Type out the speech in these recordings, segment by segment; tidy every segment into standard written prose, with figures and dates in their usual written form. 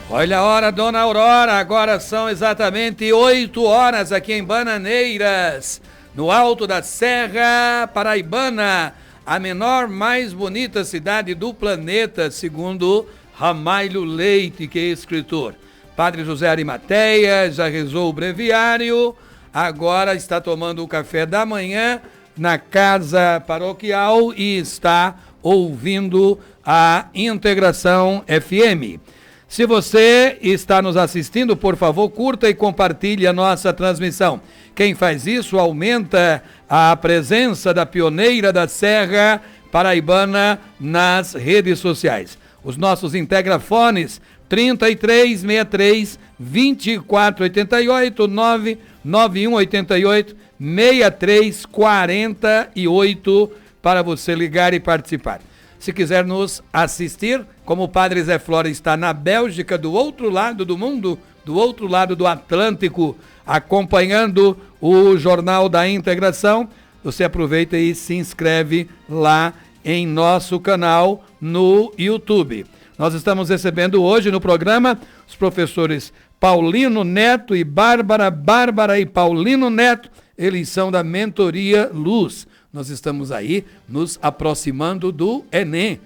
Olha a hora, dona Aurora, agora são exatamente 8 horas aqui em Bananeiras, no alto da Serra Paraibana, a menor, mais bonita cidade do planeta, segundo Ramalho Leite, que é escritor. Padre José Arimateia já rezou o breviário, agora está tomando o café da manhã na casa paroquial e está ouvindo a Integração FM. Se você está nos assistindo, por favor, curta e compartilhe a nossa transmissão. Quem faz isso aumenta a presença da pioneira da Serra Paraibana nas redes sociais. Os nossos integrafones 3363 2488 99188 6348 para você ligar e participar. Se quiser nos assistir, como o Padre Zé Flora está na Bélgica, do outro lado do mundo, do outro lado do Atlântico, acompanhando o Jornal da Integração, você aproveita e se inscreve lá em nosso canal no YouTube. Nós estamos recebendo hoje no programa os professores Paulino Neto e Bárbara e Paulino Neto, eles são da Mentoria Luz. Nós estamos aí nos aproximando do Enem.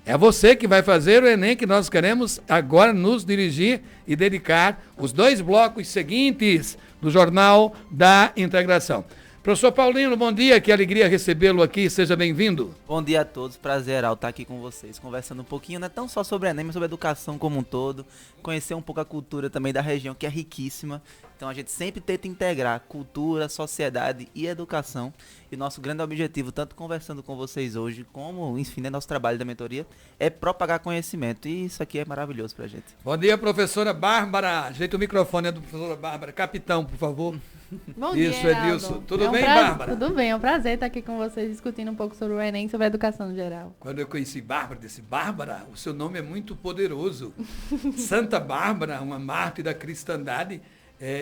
É você que vai fazer o Enem, que nós queremos agora nos dirigir e dedicar os 2 blocos seguintes do Jornal da Integração. Professor Paulino, bom dia, que alegria recebê-lo aqui, seja bem-vindo. Bom dia a todos, prazer estar aqui com vocês, conversando um pouquinho, não é tão só sobre Enem, mas sobre a educação como um todo, conhecer um pouco a cultura também da região, que é riquíssima. Então a gente sempre tenta integrar cultura, sociedade e educação. E nosso grande objetivo, tanto conversando com vocês hoje, como, enfim, nosso trabalho da mentoria, é propagar conhecimento. E isso aqui é maravilhoso pra gente. Bom dia, professora Bárbara. Ajeita o microfone da professora Bárbara. Capitão, por favor. Bom dia, isso, Edilson. Tudo bem, Bárbara? Tudo bem, é um prazer estar aqui com vocês discutindo um pouco sobre o Enem e sobre a educação no geral. Quando eu conheci Bárbara, disse, Bárbara, o seu nome é muito poderoso. Santa Bárbara, uma mártir da cristandade.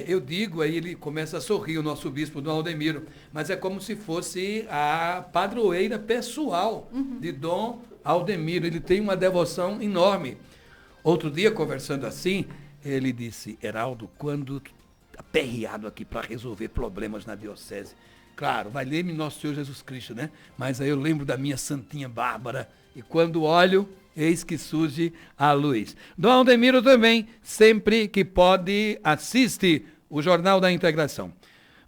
Eu digo, aí ele começa a sorrir, o nosso bispo Dom Aldemiro, mas é como se fosse a padroeira pessoal de Dom Aldemiro. Ele tem uma devoção enorme. Outro dia, conversando assim, ele disse, Heraldo, quando aperreado aqui para resolver problemas na diocese, claro, vai ler-me Nosso Senhor Jesus Cristo, né? Mas aí eu lembro da minha santinha Bárbara, e quando olho, eis que surge a luz. Dom Aldemiro também, sempre que pode, assiste o Jornal da Integração.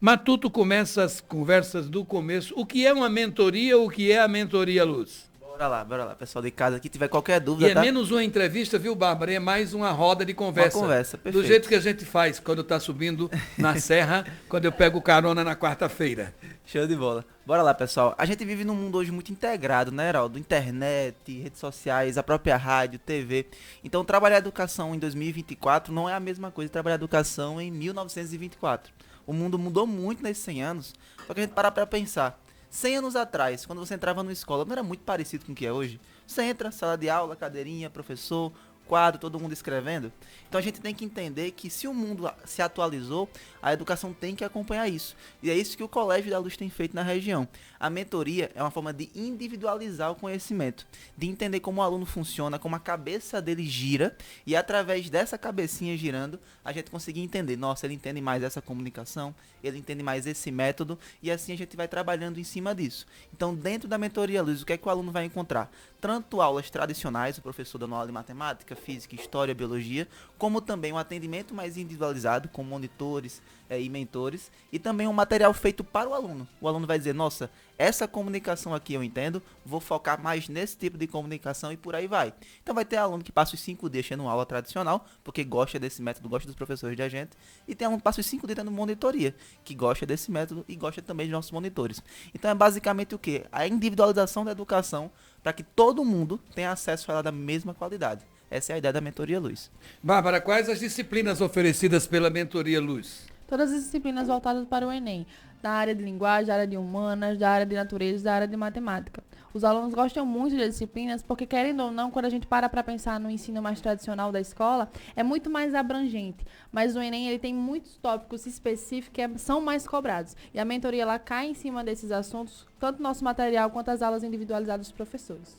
Matuto começa as conversas do começo. O que é uma mentoria, o que é a Mentoria Luz? Bora lá, pessoal de casa que tiver qualquer dúvida, E é menos uma entrevista, viu, Bárbara? É mais uma roda de conversa. Uma conversa, perfeito. Do jeito que a gente faz quando está subindo na serra, quando eu pego carona na quarta-feira. Show de bola. Bora lá, pessoal. A gente vive num mundo hoje muito integrado, né, Heraldo? Internet, redes sociais, a própria rádio, TV. Então, trabalhar a educação em 2024 não é a mesma coisa que trabalhar a educação em 1924. O mundo mudou muito nesses 100 anos, só que a gente para pra pensar. 100 anos atrás, quando você entrava numa escola, não era muito parecido com o que é hoje? Você entra, sala de aula, cadeirinha, professor, quadro, todo mundo escrevendo. Então a gente tem que entender que se o mundo se atualizou, a educação tem que acompanhar isso. E é isso que o Colégio da Luz tem feito na região. A mentoria é uma forma de individualizar o conhecimento, de entender como o aluno funciona, como a cabeça dele gira, e através dessa cabecinha girando, a gente conseguir entender, nossa, ele entende mais essa comunicação, ele entende mais esse método, e assim a gente vai trabalhando em cima disso. Então, dentro da Mentoria Luz, o que é que o aluno vai encontrar? Tanto aulas tradicionais, o professor dando aula de matemática, física, história, biologia, como também um atendimento mais individualizado, com monitores e mentores, e também um material feito para o aluno. O aluno vai dizer, nossa, essa comunicação aqui eu entendo, vou focar mais nesse tipo de comunicação e por aí vai. Então vai ter aluno que passa os 5 dias tendo aula tradicional, porque gosta desse método, gosta dos professores da gente, e tem aluno que passa os 5 dias tendo monitoria, que gosta desse método e gosta também dos nossos monitores. Então é basicamente o quê? A individualização da educação para que todo mundo tenha acesso a ela da mesma qualidade. Essa é a ideia da Mentoria Luz. Bárbara, quais as disciplinas oferecidas pela Mentoria Luz? Todas as disciplinas voltadas para o Enem, da área de linguagem, da área de humanas, da área de natureza, da área de matemática. Os alunos gostam muito das disciplinas porque, querendo ou não, quando a gente para pensar no ensino mais tradicional da escola, é muito mais abrangente. Mas o Enem ele tem muitos tópicos específicos que são mais cobrados. E a mentoria ela cai em cima desses assuntos, tanto no nosso material quanto as aulas individualizadas dos professores.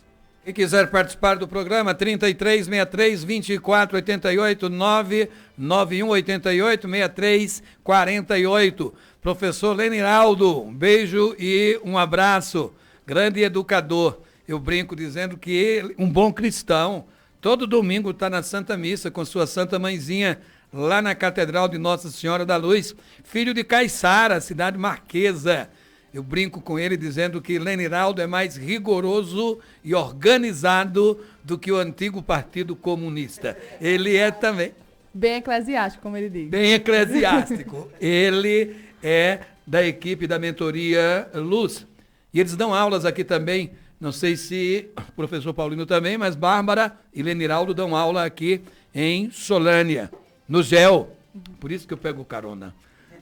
Quem quiser participar do programa, 3363-2488, 99188-6348. Professor Leniraldo, um beijo e um abraço. Grande educador. Eu brinco dizendo que ele, um bom cristão, todo domingo está na Santa Missa com sua Santa Mãezinha, lá na Catedral de Nossa Senhora da Luz, filho de Caiçara, cidade marquesa. Eu brinco com ele dizendo que Leniraldo é mais rigoroso e organizado do que o antigo Partido Comunista. Ele é também... Bem eclesiástico, como ele diz. Bem eclesiástico. Ele é da equipe da Mentoria Luz. E eles dão aulas aqui também, não sei se o professor Paulino também, mas Bárbara e Leniraldo dão aula aqui em Solânia, no GEL. Por isso que eu pego carona.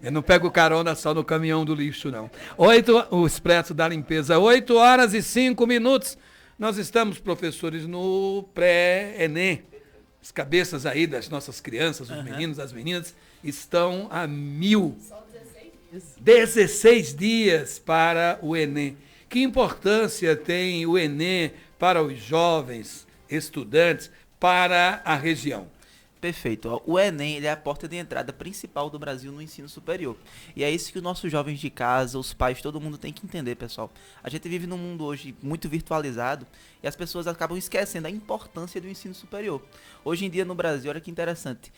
Eu não pego carona só no caminhão do lixo, não. O Expresso da Limpeza, 8h05. Nós estamos, professores, no pré-ENEM. As cabeças aí das nossas crianças, os meninos, as meninas, estão a 1000. Só 16 dias para o ENEM. Que importância tem o ENEM para os jovens, estudantes, para a região? Perfeito. O Enem ele é a porta de entrada principal do Brasil no ensino superior. E é isso que os nossos jovens de casa, os pais, todo mundo tem que entender, pessoal. A gente vive num mundo hoje muito virtualizado e as pessoas acabam esquecendo a importância do ensino superior. Hoje em dia no Brasil, olha que interessante,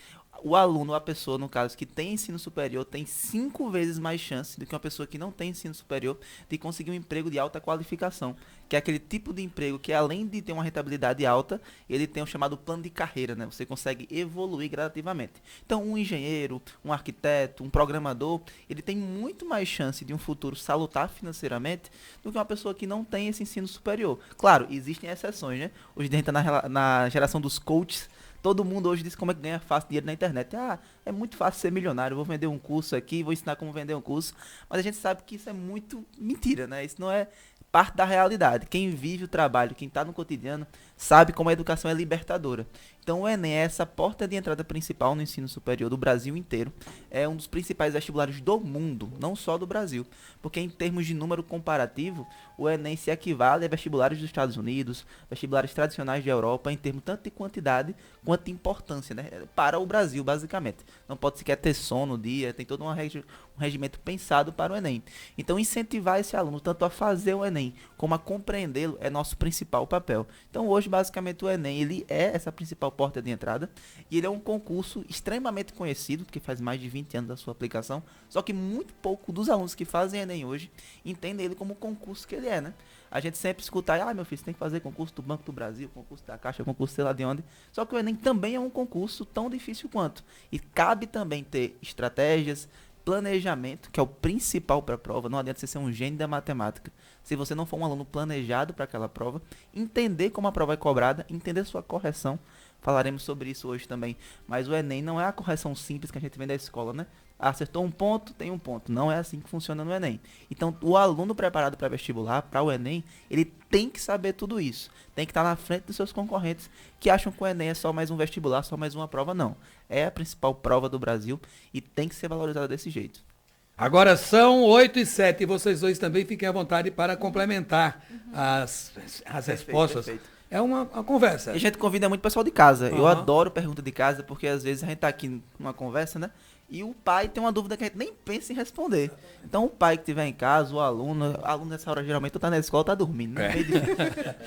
o aluno, a pessoa, no caso, que tem ensino superior, tem 5 vezes mais chance do que uma pessoa que não tem ensino superior de conseguir um emprego de alta qualificação, que é aquele tipo de emprego que, além de ter uma rentabilidade alta, ele tem o chamado plano de carreira, né? Você consegue evoluir gradativamente. Então, um engenheiro, um arquiteto, um programador, ele tem muito mais chance de um futuro salutar financeiramente do que uma pessoa que não tem esse ensino superior. Claro, existem exceções, né? Hoje a gente está na geração dos coaches. Todo mundo hoje diz como é que ganha fácil dinheiro na internet. Ah, é muito fácil ser milionário, vou vender um curso aqui, vou ensinar como vender um curso. Mas a gente sabe que isso é muito mentira, né? Isso não é parte da realidade. Quem vive o trabalho, quem está no cotidiano, sabe como a educação é libertadora. Então o Enem é essa porta de entrada principal no ensino superior do Brasil inteiro. É um dos principais vestibulares do mundo, não só do Brasil. Porque em termos de número comparativo, o Enem se equivale a vestibulares dos Estados Unidos, vestibulares tradicionais da Europa, em termos tanto de quantidade quanto de importância, né? Para o Brasil, basicamente. Não pode sequer ter sono no dia, tem todo um regimento pensado para o Enem. Então incentivar esse aluno tanto a fazer o Enem como a compreendê-lo é nosso principal papel. Então hoje, basicamente, o Enem ele é essa principal porta de entrada e ele é um concurso extremamente conhecido, porque faz mais de 20 anos da sua aplicação, só que muito pouco dos alunos que fazem Enem hoje entendem ele como o concurso que ele é, né? A gente sempre escuta, meu filho, você tem que fazer concurso do Banco do Brasil, concurso da Caixa, concurso sei lá de onde. Só que o Enem também é um concurso tão difícil quanto. E cabe também ter estratégias, planejamento, que é o principal para a prova. Não adianta você ser um gênio da matemática se você não for um aluno planejado para aquela prova, entender como a prova é cobrada, entender sua correção. Falaremos sobre isso hoje também. Mas o Enem não é a correção simples que a gente vem da escola, né? Acertou um ponto, tem um ponto. Não é assim que funciona no Enem. Então, o aluno preparado para vestibular, para o Enem, ele tem que saber tudo isso. Tem que estar na frente dos seus concorrentes que acham que o Enem é só mais um vestibular, só mais uma prova. Não. É a principal prova do Brasil e tem que ser valorizada desse jeito. Agora são 8h07 e vocês dois também fiquem à vontade para complementar as respostas. Perfeito. É uma conversa. E a gente convida muito o pessoal de casa. Eu adoro pergunta de casa, porque às vezes a gente tá aqui numa conversa, né? E o pai tem uma dúvida que a gente nem pensa em responder. Então o pai que estiver em casa, o aluno nessa hora geralmente tá na escola, tá dormindo. Né?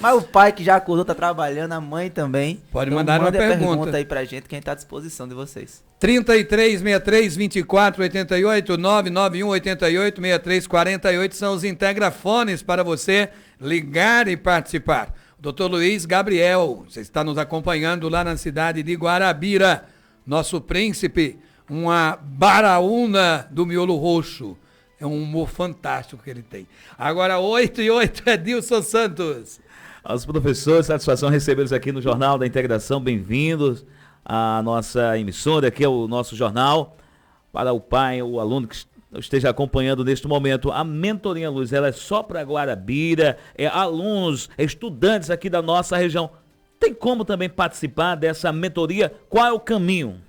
Mas o pai que já acordou, tá trabalhando, a mãe também. Pode então, mandar uma pergunta aí pra gente, que a gente tá à disposição de vocês. 3363-2488, 99188-6348 são os integrafones para você ligar e participar. Dr. Luiz Gabriel, você está nos acompanhando lá na cidade de Guarabira, nosso príncipe, uma baraúna do miolo roxo. É um humor fantástico que ele tem. Agora 8h08, Edilson Santos. Aos professores, satisfação recebê-los aqui no Jornal da Integração, bem-vindos à nossa emissora, aqui é o nosso jornal. Para o pai, o aluno que esteja acompanhando neste momento, a Mentoria Luz, ela é só para Guarabira, alunos, estudantes aqui da nossa região. Tem como também participar dessa mentoria? Qual é o caminho?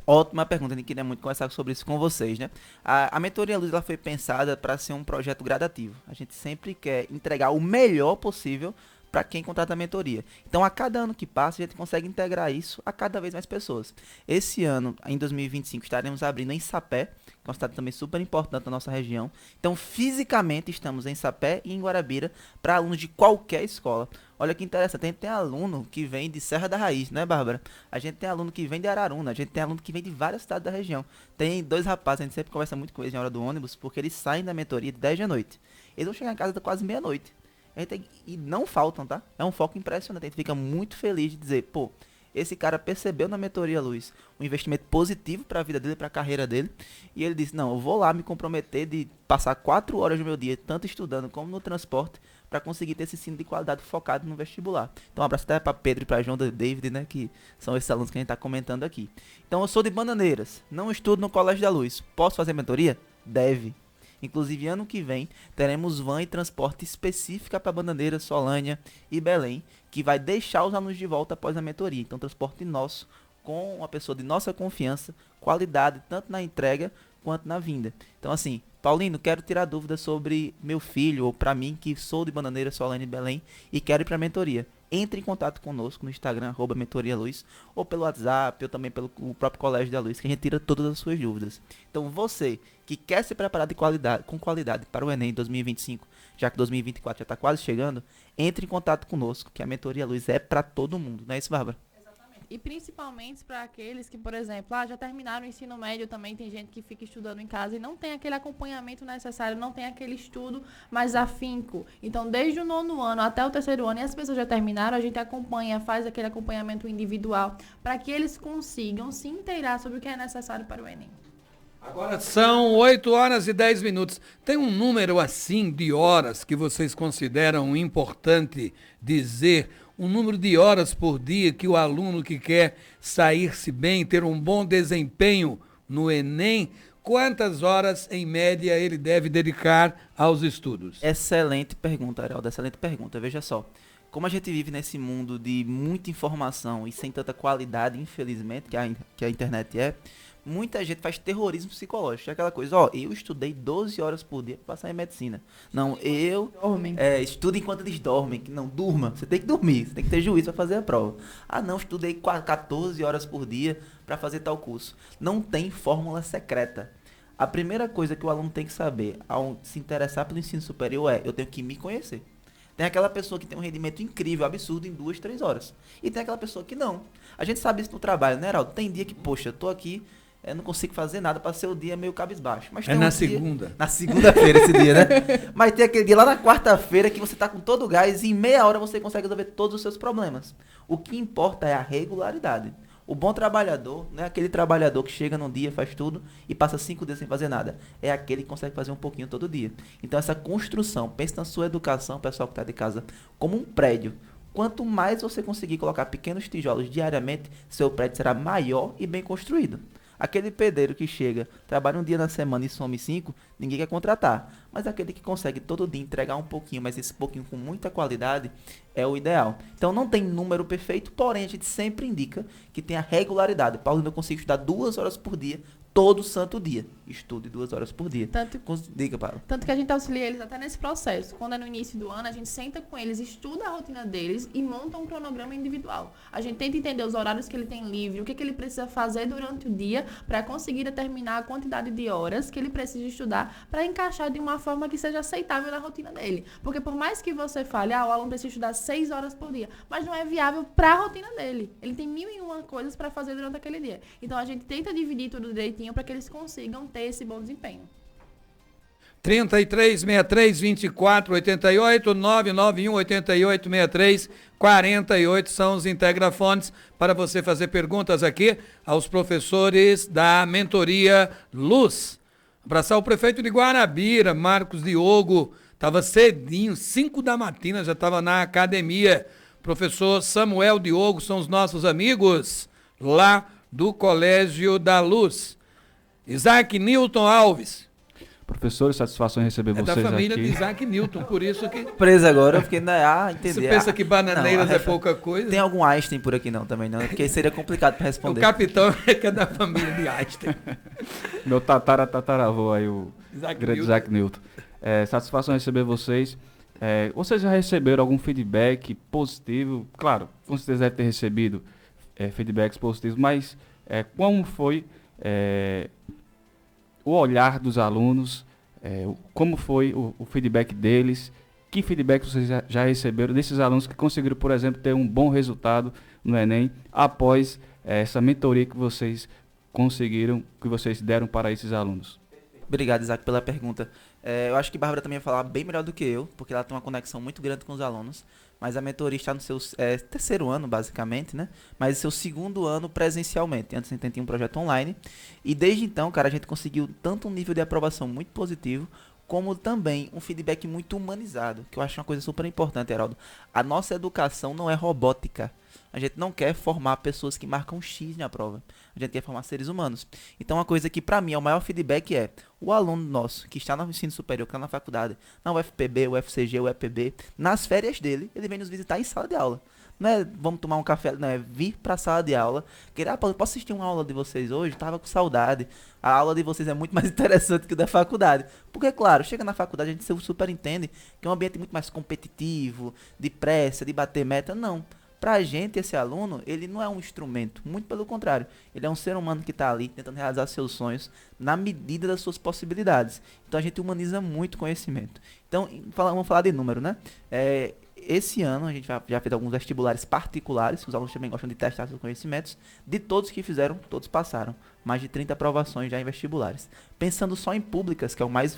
Ótima pergunta, a gente queria muito conversar sobre isso com vocês, né? A Mentoria Luz ela foi pensada para ser um projeto gradativo. A gente sempre quer entregar o melhor possível para quem contrata a mentoria. Então, a cada ano que passa, a gente consegue integrar isso a cada vez mais pessoas. Esse ano, em 2025, estaremos abrindo em Sapé, que é uma cidade também super importante na nossa região. Então, fisicamente, estamos em Sapé e em Guarabira para alunos de qualquer escola. Olha que interessante, a gente tem aluno que vem de Serra da Raiz, né, Bárbara? A gente tem aluno que vem de Araruna, a gente tem aluno que vem de várias cidades da região. Tem 2 rapazes, a gente sempre conversa muito com eles na hora do ônibus, porque eles saem da mentoria de 10 da noite. Eles vão chegar em casa quase meia-noite. E não faltam, tá? É um foco impressionante. A gente fica muito feliz de dizer, pô, esse cara percebeu na mentoria Luz um investimento positivo para a vida dele, para a carreira dele. E ele disse, não, eu vou lá me comprometer de passar 4 horas do meu dia, tanto estudando como no transporte, para conseguir ter esse ensino de qualidade focado no vestibular. Então, um abraço até para Pedro e para João David, né, que são esses alunos que a gente está comentando aqui. Então, eu sou de Bananeiras, não estudo no Colégio da Luz. Posso fazer mentoria? Deve. Inclusive, ano que vem, teremos van e transporte específica para Bananeiras, Solânia e Belém, que vai deixar os alunos de volta após a mentoria. Então, transporte nosso, com uma pessoa de nossa confiança, qualidade, tanto na entrega quanto na vinda. Então, assim, Paulino, quero tirar dúvidas sobre meu filho, ou para mim, que sou de Bananeiras, Solânia e Belém, e quero ir para a mentoria. Entre em contato conosco no Instagram, @mentorialuz, ou pelo WhatsApp, ou também pelo próprio Colégio da Luz, que a gente tira todas as suas dúvidas. Então, você que quer se preparar com qualidade para o Enem 2025, já que 2024 já está quase chegando, entre em contato conosco, que a Mentoria Luz é para todo mundo. Não é isso, Bárbara? E principalmente para aqueles que, por exemplo, já terminaram o ensino médio também, tem gente que fica estudando em casa e não tem aquele acompanhamento necessário, não tem aquele estudo mais afinco. Então, desde o 9º ano até o 3º ano, e as pessoas já terminaram, a gente acompanha, faz aquele acompanhamento individual, para que eles consigam se inteirar sobre o que é necessário para o Enem. Agora são 8 horas e 10 minutos. Tem um número assim de horas que vocês consideram importante dizer, um número de horas por dia que o aluno que quer sair-se bem, ter um bom desempenho no Enem, quantas horas em média ele deve dedicar aos estudos? Excelente pergunta, Araldo, excelente pergunta. Veja só, como a gente vive nesse mundo de muita informação e sem tanta qualidade, infelizmente, que a internet é, muita gente faz terrorismo psicológico. É aquela coisa, eu estudei 12 horas por dia para passar em medicina. Não, estudo enquanto eles dormem. Não, durma. Você tem que dormir, você tem que ter juízo para fazer a prova. Não, estudei 14 horas por dia para fazer tal curso. Não tem fórmula secreta. A primeira coisa que o aluno tem que saber ao se interessar pelo ensino superior eu tenho que me conhecer. Tem aquela pessoa que tem um rendimento incrível, absurdo, em 2, 3 horas. E tem aquela pessoa que não. A gente sabe isso no trabalho, né, Heraldo? Tem dia que, poxa, eu tô aqui, não consigo fazer nada, passei o dia meio cabisbaixo. Mas tem na segunda. Na segunda-feira esse dia, né? Mas tem aquele dia lá na quarta-feira que você tá com todo o gás e em meia hora você consegue resolver todos os seus problemas. O que importa é a regularidade. O bom trabalhador não é aquele trabalhador que chega num dia, faz tudo e passa 5 dias sem fazer nada. É aquele que consegue fazer um pouquinho todo dia. Então essa construção, pense na sua educação, pessoal que está de casa, como um prédio. Quanto mais você conseguir colocar pequenos tijolos diariamente, seu prédio será maior e bem construído. Aquele pedreiro que chega, trabalha um dia na semana e some 5, ninguém quer contratar. Mas aquele que consegue todo dia entregar um pouquinho, mas esse pouquinho com muita qualidade, é o ideal. Então não tem número perfeito, porém a gente sempre indica que tenha regularidade. Paulo, eu consigo estudar 2 horas por dia, todo santo dia. Estude 2 horas por dia. Diga, Paulo. Tanto que a gente auxilia eles até nesse processo. Quando é no início do ano, a gente senta com eles, estuda a rotina deles e monta um cronograma individual. A gente tenta entender os horários que ele tem livre, o que ele precisa fazer durante o dia para conseguir determinar a quantidade de horas que ele precisa estudar para encaixar de uma forma que seja aceitável na rotina dele. Porque por mais que você fale, o aluno precisa estudar 6 horas por dia, mas não é viável para a rotina dele. Ele tem 1001 coisas para fazer durante aquele dia. Então a gente tenta dividir tudo direitinho para que eles consigam ter esse bom desempenho. 33 63 24 88 991 88 63 48 são os integrafones para você fazer perguntas aqui aos professores da Mentoria Luz. Abraçar o prefeito de Guarabira, Marcos Diogo, estava cedinho, 5 da matina, já estava na academia. Professor Samuel Diogo, são os nossos amigos lá do Colégio da Luz. Isaac Newton Alves. Professor, satisfação em receber vocês aqui. É da família de Isaac Newton, por isso que... Preso agora, porque entender. Você pensa que Bananeiras é pouca coisa? Tem algum Einstein por aqui não, também não, porque seria complicado para responder. O capitão é que é da família de Einstein. Meu tataravô aí, o grande Isaac Newton. Satisfação em receber vocês. Vocês já receberam algum feedback positivo? Claro, com certeza deve ter recebido feedbacks positivos, mas como foi o olhar dos alunos? Como foi o feedback deles? Que feedback vocês já receberam desses alunos que conseguiram, por exemplo, ter um bom resultado no Enem após essa mentoria que vocês conseguiram, que vocês deram para esses alunos? Obrigado, Isaac, pela pergunta. Eu acho que Bárbara também vai falar bem melhor do que eu, porque ela tem uma conexão muito grande com os alunos, mas a mentoria está no seu terceiro ano, basicamente, né? Mas seu segundo ano presencialmente. Antes a gente tinha um projeto online, e desde então, cara, a gente conseguiu tanto um nível de aprovação muito positivo, como também um feedback muito humanizado, que eu acho uma coisa super importante, Heraldo. A nossa educação não é robótica. A gente não quer formar pessoas que marcam X na prova. A gente quer formar seres humanos. Então, uma coisa que para mim é o maior feedback é o aluno nosso que está no ensino superior, que está na faculdade, na UFPB, UFCG, UEPB, nas férias dele, ele vem nos visitar em sala de aula. Não é vamos tomar um café, não, é vir para a sala de aula. Posso assistir uma aula de vocês hoje? Tava com saudade. A aula de vocês é muito mais interessante que o da faculdade. Porque, claro, chega na faculdade, a gente super entende que é um ambiente muito mais competitivo, de pressa, de bater meta. Não. Pra gente, esse aluno, ele não é um instrumento, muito pelo contrário. Ele é um ser humano que está ali tentando realizar seus sonhos na medida das suas possibilidades. Então a gente humaniza muito o conhecimento. Então, vamos falar de número, né? Esse ano a gente já fez alguns vestibulares particulares, os alunos também gostam de testar seus conhecimentos. De todos que fizeram, todos passaram. Mais de 30 aprovações já em vestibulares. Pensando só em públicas, que é o mais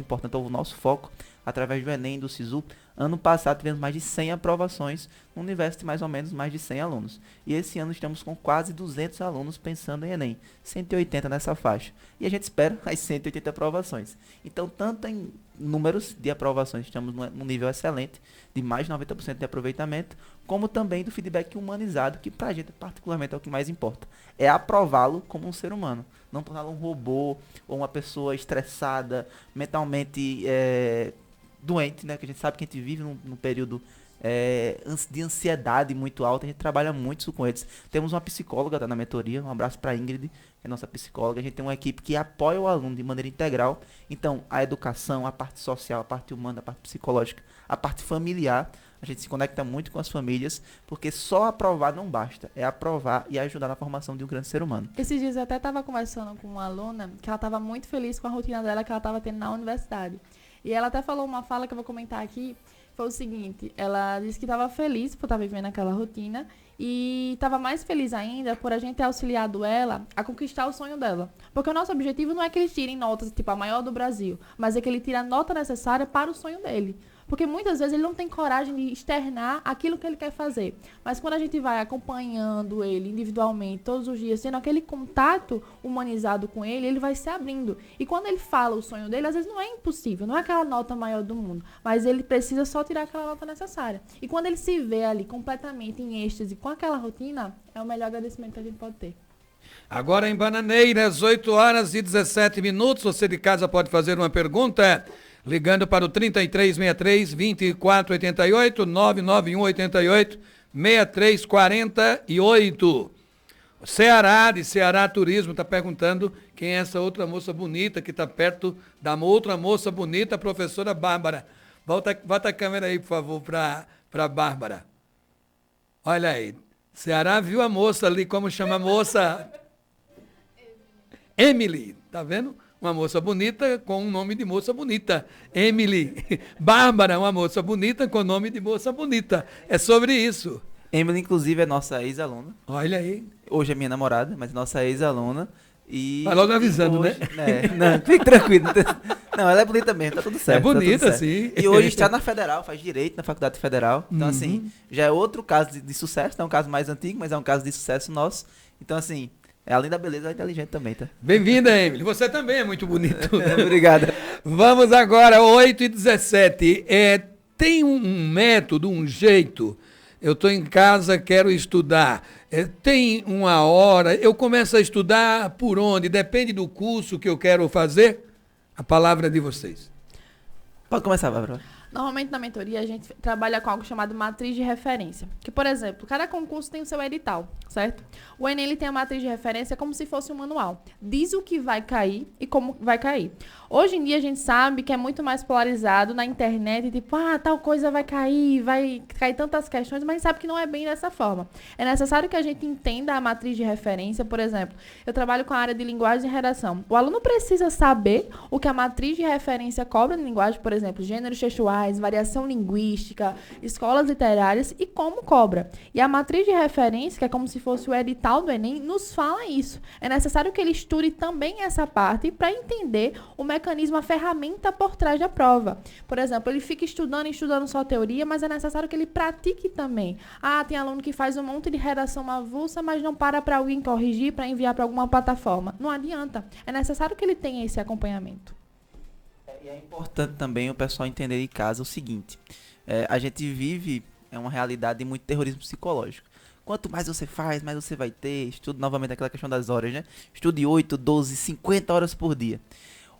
importante, é o nosso foco, através do Enem e do SISU, ano passado tivemos mais de 100 aprovações, no universo de mais ou menos mais de 100 alunos. E esse ano estamos com quase 200 alunos pensando em Enem, 180 nessa faixa. E a gente espera as 180 aprovações. Então, tanto em números de aprovações, estamos num nível excelente, de mais de 90% de aproveitamento, como também do feedback humanizado, que pra gente particularmente é o que mais importa. É aprová-lo como um ser humano, não torná-lo um robô ou uma pessoa estressada, mentalmente doente, né? Que a gente sabe que a gente vive num período de ansiedade muito alta, a gente trabalha muito isso com eles. Temos uma psicóloga na mentoria, um abraço para Ingrid, que é nossa psicóloga. A gente tem uma equipe que apoia o aluno de maneira integral. Então, a educação, a parte social, a parte humana, a parte psicológica, a parte familiar, a gente se conecta muito com as famílias, porque só aprovar não basta, é aprovar e ajudar na formação de um grande ser humano. Esses dias eu até estava conversando com uma aluna que ela estava muito feliz com a rotina dela que ela estava tendo na universidade. E ela até falou uma fala que eu vou comentar aqui, foi o seguinte: ela disse que estava feliz por estar vivendo aquela rotina e estava mais feliz ainda por a gente ter auxiliado ela a conquistar o sonho dela. Porque o nosso objetivo não é que eles tirem notas, tipo, a maior do Brasil, mas é que ele tire a nota necessária para o sonho dele. Porque muitas vezes ele não tem coragem de externar aquilo que ele quer fazer. Mas quando a gente vai acompanhando ele individualmente, todos os dias, tendo aquele contato humanizado com ele, ele vai se abrindo. E quando ele fala o sonho dele, às vezes não é impossível, não é aquela nota maior do mundo. Mas ele precisa só tirar aquela nota necessária. E quando ele se vê ali completamente em êxtase com aquela rotina, é o melhor agradecimento que a gente pode ter. Agora em Bananeiras, 8h17. Você de casa pode fazer uma pergunta ligando para o 3363-2488, 99188-6348. Ceará, de Ceará Turismo, está perguntando quem é essa outra moça bonita que está perto da outra moça bonita, a professora Bárbara. Volta a câmera aí, por favor, para a Bárbara. Olha aí. Ceará viu a moça ali, como chama a moça? Emily, tá vendo? Uma moça bonita com um nome de moça bonita. Emily. Bárbara, uma moça bonita com nome de moça bonita. É sobre isso. Emily, inclusive, é nossa ex-aluna. Olha aí. Hoje é minha namorada, mas nossa ex-aluna. E vai logo avisando, hoje, né? Não, fique tranquilo. Não, ela é bonita mesmo, tá tudo certo. É bonita, tá sim. E hoje está na Federal, faz Direito na Faculdade Federal. Então, assim, já é outro caso de sucesso. Não é um caso mais antigo, mas é um caso de sucesso nosso. Então, assim, além da beleza, é inteligente também, tá? Bem-vinda, Emily. Você também é muito bonito. Obrigada. Vamos agora, 8h17. Tem um método, um jeito. Eu estou em casa, quero estudar. Tem uma hora, eu começo a estudar por onde? Depende do curso que eu quero fazer? A palavra é de vocês. Pode começar, Bárbara. Normalmente na mentoria a gente trabalha com algo chamado matriz de referência. Que, por exemplo, cada concurso tem o seu edital, certo? O Enem ele tem a matriz de referência como se fosse um manual. Diz o que vai cair e como vai cair. Hoje em dia a gente sabe que é muito mais polarizado na internet, tipo, tal coisa vai cair tantas questões, mas a gente sabe que não é bem dessa forma. É necessário que a gente entenda a matriz de referência. Por exemplo, eu trabalho com a área de linguagem e redação. O aluno precisa saber o que a matriz de referência cobra em linguagem, por exemplo, gêneros textuais, variação linguística, escolas literárias e como cobra. E a matriz de referência, que é como se fosse o edital do Enem, nos fala isso. É necessário que ele estude também essa parte para entender o mecanismo, a ferramenta por trás da prova. Por exemplo, ele fica estudando só teoria, mas é necessário que ele pratique também. Tem aluno que faz um monte de redação avulsa, mas não para alguém corrigir, para enviar para alguma plataforma. Não adianta. É necessário que ele tenha esse acompanhamento. E é importante também o pessoal entender em casa o seguinte. A gente vive uma realidade de muito terrorismo psicológico. Quanto mais você faz, mais você vai ter. Estudo novamente aquela questão das horas, né? Estude 8, 12, 50 horas por dia.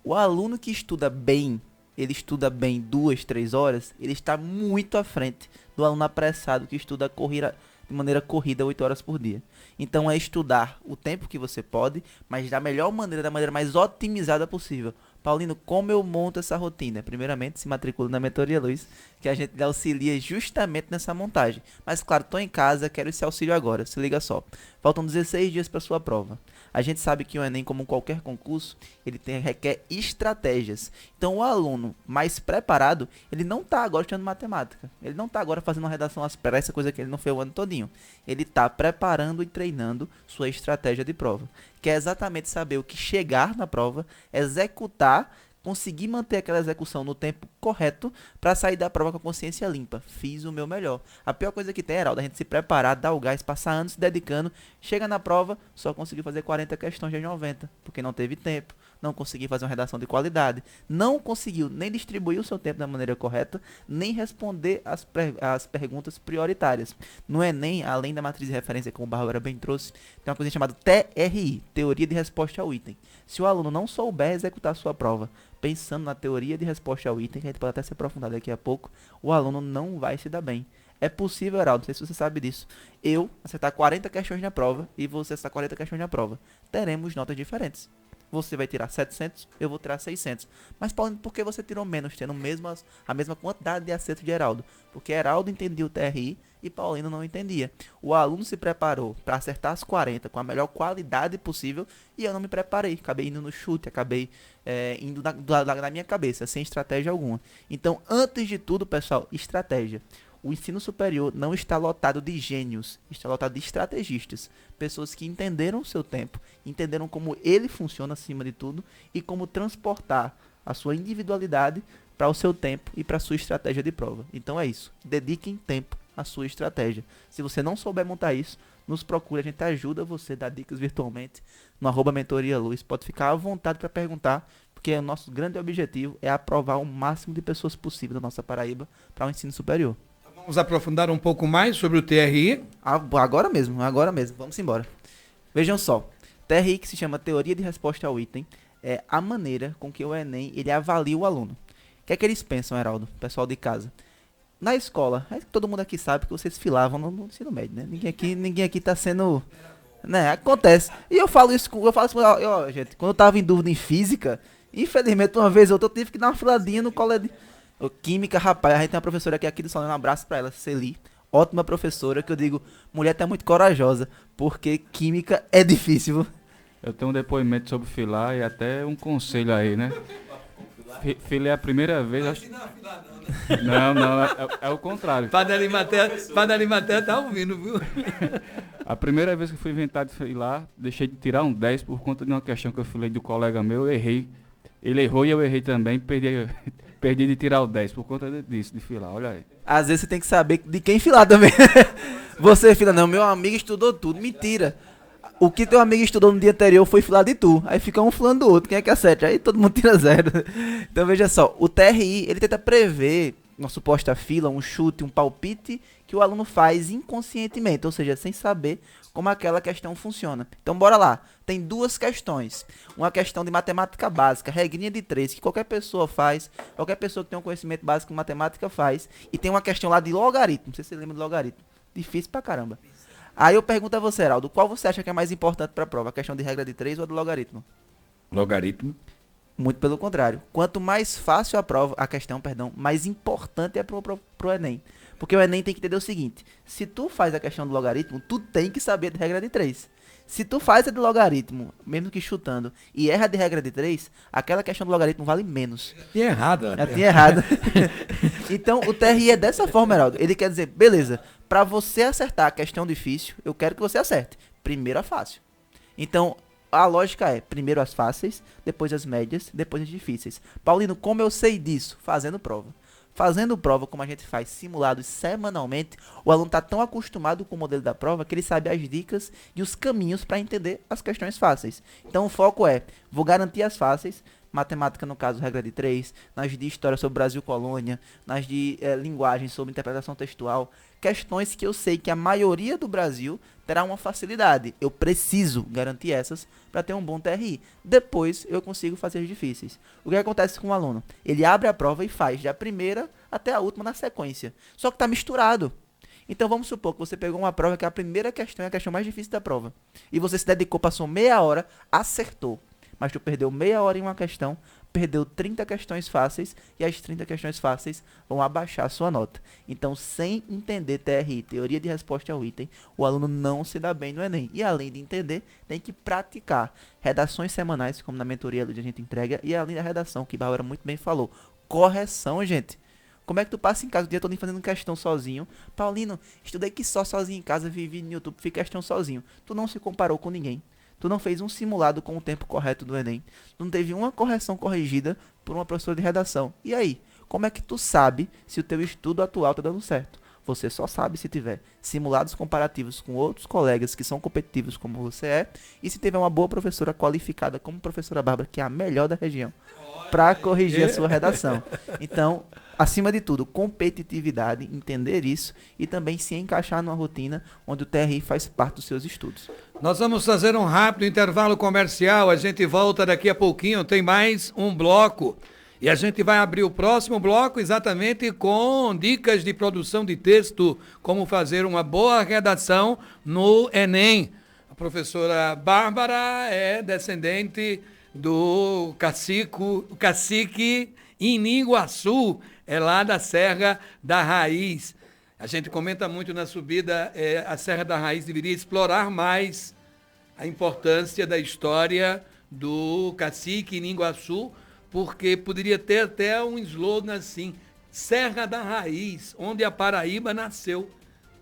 O aluno que estuda bem, ele estuda bem 2, 3 horas, ele está muito à frente do aluno apressado que estuda de maneira corrida 8 horas por dia. Então é estudar o tempo que você pode, mas da melhor maneira, da maneira mais otimizada possível. Paulino, como eu monto essa rotina? Primeiramente, se matricula na Mentoria Luz, que a gente lhe auxilia justamente nessa montagem. Mas claro, estou em casa, quero esse auxílio agora. Se liga só. Faltam 16 dias para sua prova. A gente sabe que o Enem, como qualquer concurso, ele requer estratégias. Então, o aluno mais preparado, ele não está agora estudando matemática. Ele não está agora fazendo uma redação às pressas, coisa que ele não fez o ano todinho. Ele está preparando e treinando sua estratégia de prova. Que é exatamente saber o que chegar na prova, executar, conseguir manter aquela execução no tempo correto para sair da prova com a consciência limpa. Fiz o meu melhor. A pior coisa que tem, Heraldo, a gente se preparar, dar o gás, passar anos se dedicando, chega na prova, só conseguiu fazer 40 questões de 90, porque não teve tempo, não conseguiu fazer uma redação de qualidade, não conseguiu nem distribuir o seu tempo da maneira correta, nem responder as perguntas prioritárias. No Enem, além da matriz de referência, como o Bárbara bem trouxe, tem uma coisa chamada TRI, Teoria de Resposta ao Item. Se o aluno não souber executar a sua prova, pensando na teoria de resposta ao item, que a gente pode até se aprofundar daqui a pouco, o aluno não vai se dar bem. É possível, Heraldo, não sei se você sabe disso, eu acertar 40 questões na prova e você acertar 40 questões na prova. Teremos notas diferentes. Você vai tirar 700, eu vou tirar 600. Mas, Paulo, por que você tirou menos, tendo a mesma quantidade de acerto de Heraldo? Porque Heraldo entendia o TRI e Paulino não entendia. O aluno se preparou para acertar as 40 com a melhor qualidade possível e eu não me preparei. Acabei indo no chute, acabei indo na minha cabeça, sem estratégia alguma. Então, antes de tudo, pessoal, estratégia. O ensino superior não está lotado de gênios, está lotado de estrategistas. Pessoas que entenderam o seu tempo, entenderam como ele funciona acima de tudo e como transportar a sua individualidade para o seu tempo e para a sua estratégia de prova. Então é isso, dediquem tempo à sua estratégia. Se você não souber montar isso, nos procure, a gente ajuda você, dá dicas virtualmente no @mentorialuz. Pode ficar à vontade para perguntar, porque o nosso grande objetivo é aprovar o máximo de pessoas possível da nossa Paraíba para o ensino superior. Vamos aprofundar um pouco mais sobre o TRI. Agora mesmo, vamos embora. Vejam só, TRI, que se chama Teoria de Resposta ao Item, é a maneira com que o Enem ele avalia o aluno. O que é que eles pensam, Heraldo, pessoal de casa? Na escola, todo mundo aqui sabe que vocês filavam no ensino médio, né? Ninguém aqui tá sendo... Né? Acontece. E eu falo isso, gente, quando eu tava em dúvida em física, infelizmente uma vez ou outra eu tive que dar uma filadinha no colégio. Química, rapaz, a gente tem uma professora aqui do salão, um abraço pra ela, Celi, ótima professora, que eu digo, mulher tá muito corajosa, porque química é difícil. Eu tenho um depoimento sobre filar e até um conselho aí, né? Filei a primeira vez... Não, é o contrário. Padre Arimatea tá ouvindo, viu? A primeira vez que eu fui inventado de filar, deixei de tirar um 10 por conta de uma questão que eu filei do colega meu, eu errei. Ele errou e eu errei também, perdi de tirar o 10 por conta disso, de filar, olha aí. Às vezes você tem que saber de quem filar também. Você fila, não, meu amigo estudou tudo, mentira. O que teu amigo estudou no dia anterior foi filar de tu. Aí fica um filando do outro, quem é que acerta? Aí todo mundo tira 0. Então veja só, o TRI, ele tenta prever uma suposta fila, um chute, um palpite que o aluno faz inconscientemente, ou seja, sem saber como aquela questão funciona. Então bora lá, tem 2 questões. Uma questão de matemática básica, regrinha de 3, que qualquer pessoa faz, qualquer pessoa que tem um conhecimento básico em matemática faz, e tem uma questão lá de logaritmo, não sei se você lembra de logaritmo, difícil pra caramba. Aí eu pergunto a você, Heraldo, qual você acha que é mais importante para a prova, a questão de regra de 3 ou a do logaritmo? Logaritmo. Muito pelo contrário. Quanto mais fácil a questão, mais importante é pro Enem. Porque o Enem tem que entender o seguinte, se tu faz a questão do logaritmo, tu tem que saber de regra de 3. Se tu faz a de logaritmo, mesmo que chutando, e erra de regra de 3, aquela questão do logaritmo vale menos. Tinha errado. Já tinha errado. Então, o TRI é dessa forma, Heraldo. Ele quer dizer, beleza, para você acertar a questão difícil, eu quero que você acerte. Primeiro a fácil. Então, a lógica é, primeiro as fáceis, depois as médias, depois as difíceis. Paulino, como eu sei disso? Fazendo prova. Fazendo prova, como a gente faz simulados semanalmente, o aluno está tão acostumado com o modelo da prova que ele sabe as dicas e os caminhos para entender as questões fáceis. Então o foco é, vou garantir as fáceis, matemática no caso regra de 3, nas de história sobre Brasil Colônia, nas de linguagem sobre interpretação textual, questões que eu sei que a maioria do Brasil terá uma facilidade. Eu preciso garantir essas para ter um bom TRI. Depois eu consigo fazer as difíceis. O que acontece com o aluno? Ele abre a prova e faz da primeira até a última na sequência. Só que está misturado. Então vamos supor que você pegou uma prova que a primeira questão é a questão mais difícil da prova. E você se dedicou, passou meia hora, acertou. Mas tu perdeu meia hora em uma questão, perdeu 30 questões fáceis, e as 30 questões fáceis vão abaixar a sua nota. Então, sem entender TRI, teoria de resposta ao item, o aluno não se dá bem no Enem. E além de entender, tem que praticar redações semanais, como na mentoria a gente entrega, e além da redação, que Bárbara muito bem falou. Correção, gente. Como é que tu passa em casa o dia todo fazendo questão sozinho? Paulino, estudei que só sozinho em casa, vivi no YouTube, fiz questão sozinho. Tu não se comparou com ninguém. Tu não fez um simulado com o tempo correto do Enem. Tu não teve uma correção corrigida por uma professora de redação. E aí? Como é que tu sabe se o teu estudo atual tá dando certo? Você só sabe se tiver simulados comparativos com outros colegas que são competitivos como você é. E se tiver uma boa professora qualificada como a professora Bárbara, que é a melhor da região, para corrigir a sua redação. Então, acima de tudo, competitividade, entender isso e também se encaixar numa rotina onde o TRI faz parte dos seus estudos. Nós vamos fazer um rápido intervalo comercial, a gente volta daqui a pouquinho, tem mais um bloco. E a gente vai abrir o próximo bloco exatamente com dicas de produção de texto, como fazer uma boa redação no Enem. A professora Bárbara é descendente do cacique Ininguaçu, é lá da Serra da Raiz. A gente comenta muito na subida, a Serra da Raiz deveria explorar mais a importância da história do cacique Ininguaçu, porque poderia ter até um slogan assim, Serra da Raiz, onde a Paraíba nasceu,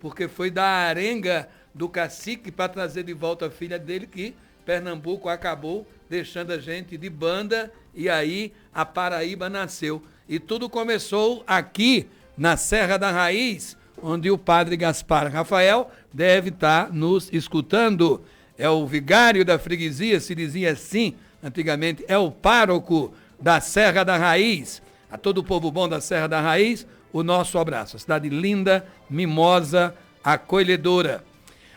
porque foi da arenga do cacique para trazer de volta a filha dele que Pernambuco acabou deixando a gente de banda e aí a Paraíba nasceu. E tudo começou aqui na Serra da Raiz, onde o padre Gaspar Rafael deve estar nos escutando. É o vigário da freguesia, se dizia assim antigamente, é o pároco da Serra da Raiz. A todo o povo bom da Serra da Raiz, o nosso abraço. A cidade linda, mimosa, acolhedora.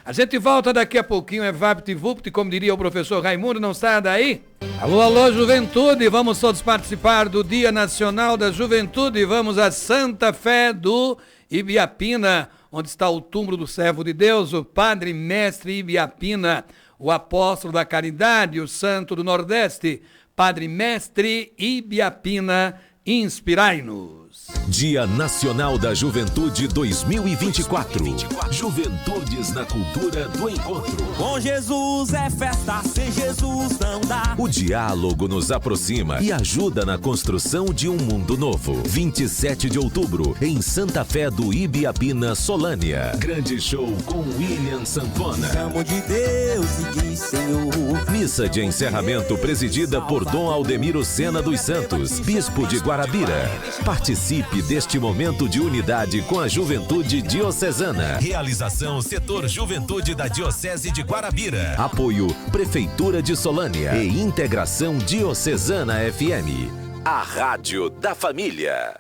A gente volta daqui a pouquinho, é vapt-vupt, como diria o professor Raimundo, não saia daí. Alô, alô, juventude, vamos todos participar do Dia Nacional da Juventude, vamos a Santa Fé do Ibiapina, onde está o túmulo do servo de Deus, o Padre Mestre Ibiapina, o apóstolo da caridade, o santo do Nordeste, Padre Mestre Ibiapina, inspirai-nos. Dia Nacional da Juventude 2024. Juventudes na cultura do encontro. Com Jesus é festa, sem Jesus não dá. O diálogo nos aproxima e ajuda na construção de um mundo novo. 27 de outubro, em Santa Fé do Ibiapina, Solânia. Grande show com William Santona. Chamo de Deus e de Senhor. Missa de encerramento presidida por Dom Aldemiro Sena dos Santos, Bispo de Guarabira. Participe deste momento de unidade com a Juventude Diocesana. Realização Setor Juventude da Diocese de Guarabira. Apoio Prefeitura de Solânia e Integração Diocesana FM. A Rádio da Família.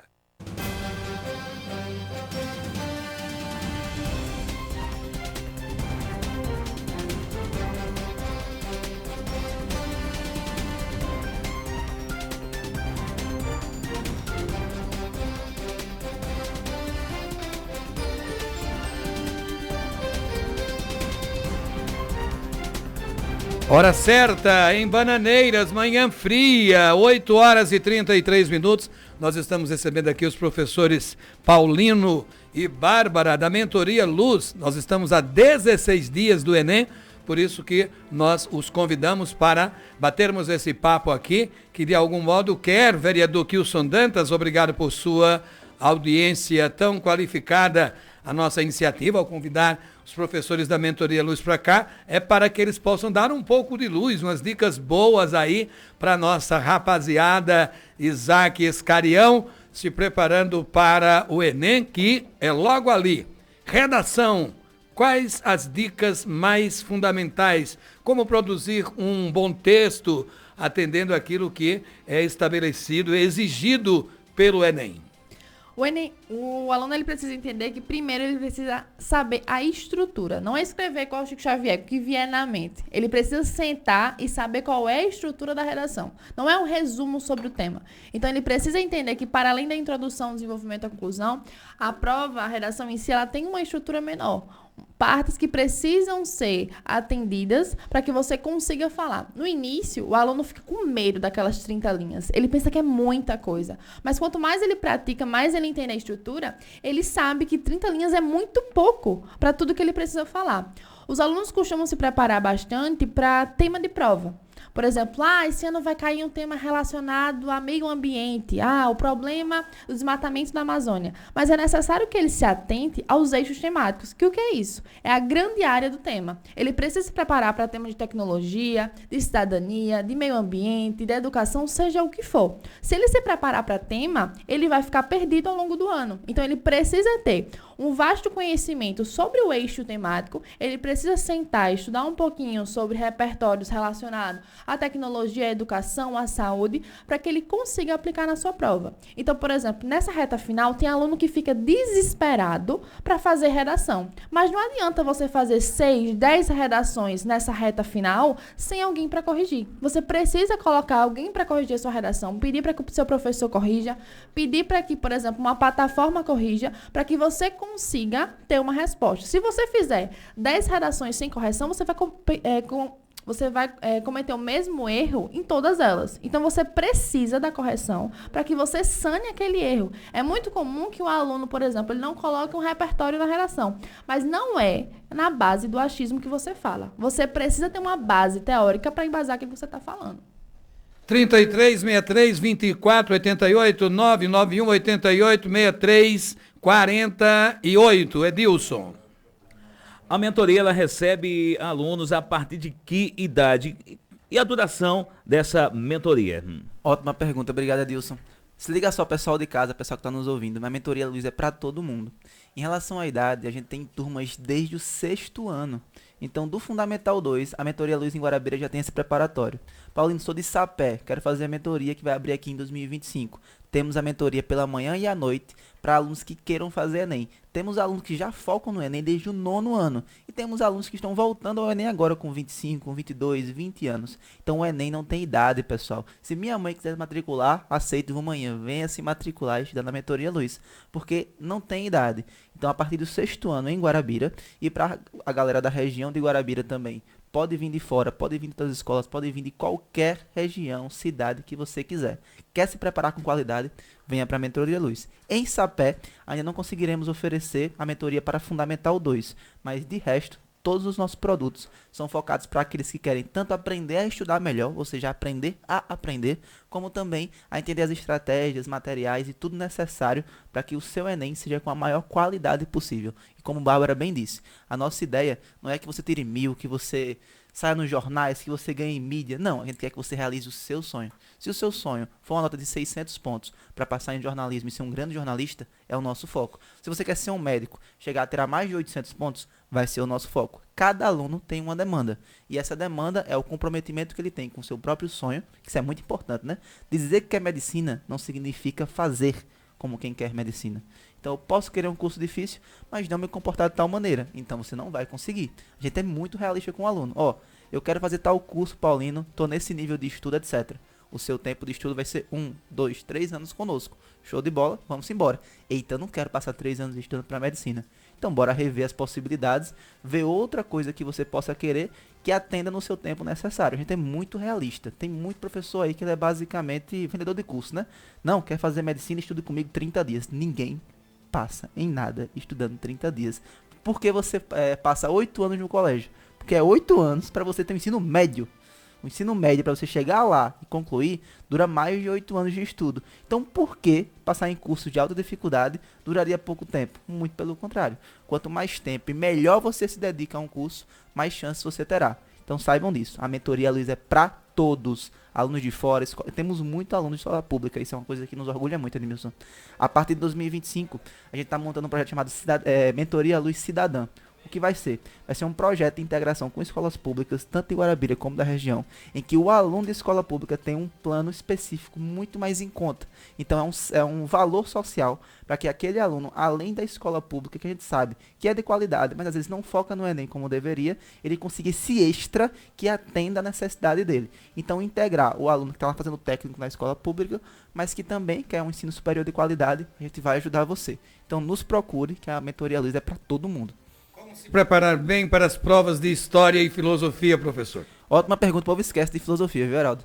Hora certa, em Bananeiras, manhã fria, 8 horas e 33 minutos. Nós estamos recebendo aqui os professores Paulino e Bárbara, da Mentoria Luz. Nós estamos há 16 dias do Enem, por isso que nós os convidamos para batermos esse papo aqui, que de algum modo quer, vereador Kilson Dantas, obrigado por sua audiência tão qualificada. A nossa iniciativa, ao convidar os professores da Mentoria Luz para cá, é para que eles possam dar um pouco de luz, umas dicas boas aí para nossa rapaziada Isaac Escarião, se preparando para o Enem, que é logo ali. Redação, quais as dicas mais fundamentais? Como produzir um bom texto, atendendo aquilo que é estabelecido, exigido pelo Enem? O Enem, o aluno ele precisa entender que primeiro ele precisa saber a estrutura. Não é escrever qual o Chico Xavier, o que vier na mente. Ele precisa sentar e saber qual é a estrutura da redação. Não é um resumo sobre o tema. Então ele precisa entender que para além da introdução, desenvolvimento e conclusão, a prova, a redação em si, ela tem uma estrutura menor. Partes que precisam ser atendidas para que você consiga falar. No início, o aluno fica com medo daquelas 30 linhas. Ele pensa que é muita coisa. Mas quanto mais ele pratica, mais ele entende a estrutura, ele sabe que 30 linhas é muito pouco para tudo que ele precisa falar. Os alunos costumam se preparar bastante para tema de prova. Por exemplo, esse ano vai cair um tema relacionado a meio ambiente, o problema do desmatamento da Amazônia. Mas é necessário que ele se atente aos eixos temáticos. Que o que é isso? É a grande área do tema. Ele precisa se preparar para temas de tecnologia, de cidadania, de meio ambiente, de educação, seja o que for. Se ele se preparar para tema, ele vai ficar perdido ao longo do ano. Então, ele precisa ter um vasto conhecimento sobre o eixo temático, ele precisa sentar e estudar um pouquinho sobre repertórios relacionados à tecnologia, à educação, à saúde, para que ele consiga aplicar na sua prova. Então, por exemplo, nessa reta final, tem aluno que fica desesperado para fazer redação. Mas não adianta você fazer 6, 10 redações nessa reta final sem alguém para corrigir. Você precisa colocar alguém para corrigir a sua redação, pedir para que o seu professor corrija, pedir para que, por exemplo, uma plataforma corrija, para que você consiga ter uma resposta. Se você fizer 10 redações sem correção, você vai cometer o mesmo erro em todas elas. Então, você precisa da correção para que você sane aquele erro. É muito comum que o aluno, por exemplo, ele não coloque um repertório na redação, mas não é na base do achismo que você fala. Você precisa ter uma base teórica para embasar aquilo que você está falando. 33 63 24 88 991 88 63 48. Edilson. A mentoria ela recebe alunos a partir de que idade? E a duração dessa mentoria? Ótima pergunta, obrigado, Edilson. Se liga só, pessoal de casa, pessoal que está nos ouvindo, a Mentoria Luz é para todo mundo. Em relação à idade, a gente tem turmas desde o 6º ano. Então, do Fundamental 2, a Mentoria Luz em Guarabira já tem esse preparatório. Paulino, sou de Sapé, quero fazer a mentoria que vai abrir aqui em 2025. Temos a mentoria pela manhã e à noite para alunos que queiram fazer Enem. Temos alunos que já focam no Enem desde o 9º ano. E temos alunos que estão voltando ao Enem agora com 25, com 22, 20 anos. Então o Enem não tem idade, pessoal. Se minha mãe quiser matricular, aceito amanhã. Venha se matricular e estudar na Mentoria Luz. Porque não tem idade. Então a partir do 6º ano em Guarabira e para a galera da região de Guarabira também. Pode vir de fora, pode vir de todas as escolas, pode vir de qualquer região, cidade que você quiser. Quer se preparar com qualidade? Venha para a Mentoria Luz. Em Sapé, ainda não conseguiremos oferecer a mentoria para Fundamental 2, mas de resto, todos os nossos produtos são focados para aqueles que querem tanto aprender a estudar melhor, ou seja, aprender a aprender, como também a entender as estratégias, materiais e tudo necessário para que o seu Enem seja com a maior qualidade possível. E como Bárbara bem disse, a nossa ideia não é que você tire 1000, que você saia nos jornais, que você ganhe mídia. Não, a gente quer que você realize o seu sonho. Se o seu sonho for uma nota de 600 pontos para passar em jornalismo e ser um grande jornalista, é o nosso foco. Se você quer ser um médico, chegar a ter mais de 800 pontos, vai ser o nosso foco. Cada aluno tem uma demanda. E essa demanda é o comprometimento que ele tem com o seu próprio sonho, que isso é muito importante, né? Dizer que quer medicina não significa fazer como quem quer medicina. Então eu posso querer um curso difícil, mas não me comportar de tal maneira. Então você não vai conseguir. A gente é muito realista com o aluno. Eu quero fazer tal curso, Paulino, tô nesse nível de estudo, etc. O seu tempo de estudo vai ser 1, 2, 3 anos conosco. Show de bola, vamos embora. Eita, eu não quero passar 3 anos estudando para medicina. Então bora rever as possibilidades, ver outra coisa que você possa querer que atenda no seu tempo necessário. A gente é muito realista. Tem muito professor aí que ele é basicamente vendedor de curso, né? Não, quer fazer medicina, estude comigo 30 dias. Ninguém passa em nada estudando 30 dias. Por que você passa 8 anos no colégio? Porque é 8 anos para você ter um ensino médio. O ensino médio, para você chegar lá e concluir, dura mais de 8 anos de estudo. Então, por que passar em curso de alta dificuldade duraria pouco tempo? Muito pelo contrário. Quanto mais tempo e melhor você se dedica a um curso, mais chances você terá. Então, saibam disso. A mentoria, Luiz, é para todos. Alunos de fora, temos muitos alunos de escola pública. Isso é uma coisa que nos orgulha muito, Edmilson. A partir de 2025, a gente está montando um projeto chamado Mentoria Luz Cidadã. O que vai ser? Vai ser um projeto de integração com escolas públicas, tanto de Guarabira como da região, em que o aluno de escola pública tem um plano específico muito mais em conta. Então é um valor social para que aquele aluno, além da escola pública, que a gente sabe que é de qualidade, mas às vezes não foca no Enem como deveria, ele consiga esse extra que atenda a necessidade dele. Então integrar o aluno que está lá fazendo técnico na escola pública, mas que também quer um ensino superior de qualidade, a gente vai ajudar você. Então nos procure, que a Mentoria Luz é para todo mundo. Se preparar bem para as provas de história e filosofia, professor? Ótima pergunta, o povo esquece de filosofia, viu, Heraldo?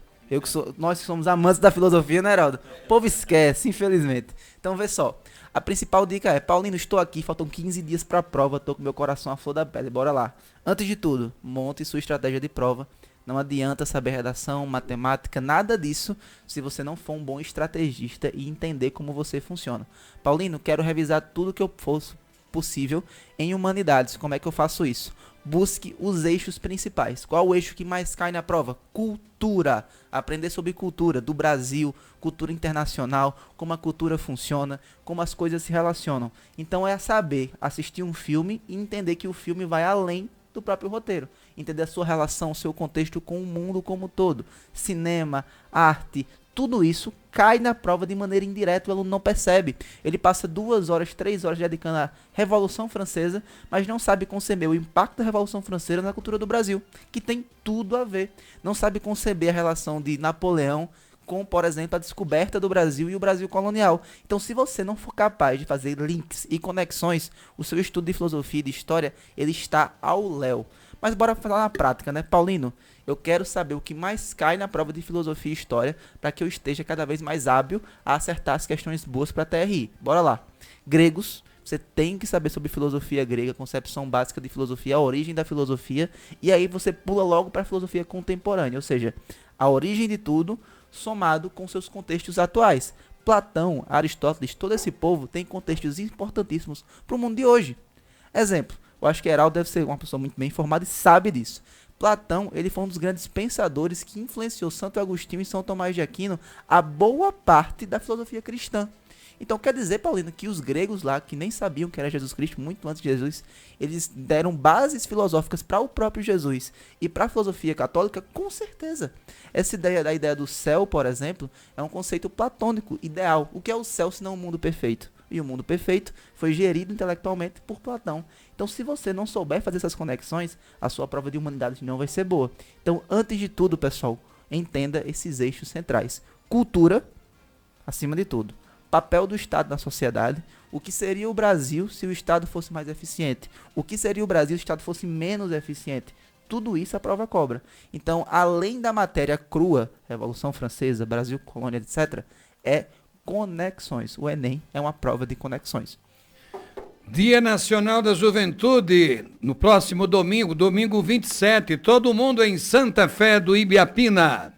Nós que somos amantes da filosofia, né, Heraldo? O povo esquece, infelizmente. Então, vê só. A principal dica é, Paulino, estou aqui, faltam 15 dias para a prova, estou com meu coração à flor da pele, bora lá. Antes de tudo, monte sua estratégia de prova. Não adianta saber redação, matemática, nada disso, se você não for um bom estrategista e entender como você funciona. Paulino, quero revisar tudo que eu fosse possível em humanidades. Como é que eu faço isso? Busque os eixos principais. Qual o eixo que mais cai na prova? Cultura. Aprender sobre cultura do Brasil, cultura internacional, como a cultura funciona, como as coisas se relacionam. Então é saber assistir um filme e entender que o filme vai além do próprio roteiro. Entender a sua relação, o seu contexto com o mundo como um todo. Cinema, arte, tudo isso cai na prova de maneira indireta, o aluno não percebe. Ele passa 2 horas, 3 horas dedicando à Revolução Francesa, mas não sabe conceber o impacto da Revolução Francesa na cultura do Brasil, que tem tudo a ver. Não sabe conceber a relação de Napoleão com, por exemplo, a descoberta do Brasil e o Brasil colonial. Então, se você não for capaz de fazer links e conexões, o seu estudo de filosofia e de história, ele está ao léu. Mas bora falar na prática, né, Paulino? Eu quero saber o que mais cai na prova de filosofia e história para que eu esteja cada vez mais hábil a acertar as questões boas para a TRI. Bora lá. Gregos. Você tem que saber sobre filosofia grega, concepção básica de filosofia, a origem da filosofia. E aí você pula logo para a filosofia contemporânea. Ou seja, a origem de tudo somado com seus contextos atuais. Platão, Aristóteles, todo esse povo tem contextos importantíssimos para o mundo de hoje. Exemplo. Eu acho que Heraldo deve ser uma pessoa muito bem informada e sabe disso. Platão, ele foi um dos grandes pensadores que influenciou Santo Agostinho e São Tomás de Aquino a boa parte da filosofia cristã. Então quer dizer, Paulino, que os gregos lá, que nem sabiam que era Jesus Cristo muito antes de Jesus, eles deram bases filosóficas para o próprio Jesus e para a filosofia católica, com certeza. Essa ideia da ideia do céu, por exemplo, é um conceito platônico, ideal. O que é o céu se não um mundo perfeito? E o mundo perfeito foi gerido intelectualmente por Platão. Então, se você não souber fazer essas conexões, a sua prova de humanidade não vai ser boa. Então, antes de tudo, pessoal, entenda esses eixos centrais. Cultura, acima de tudo. Papel do Estado na sociedade. O que seria o Brasil se o Estado fosse mais eficiente? O que seria o Brasil se o Estado fosse menos eficiente? Tudo isso a prova cobra. Então, além da matéria crua, Revolução Francesa, Brasil, colônia, etc., é conexões. O Enem é uma prova de conexões. Dia Nacional da Juventude, no próximo domingo, domingo 27, todo mundo em Santa Fé do Ibiapina.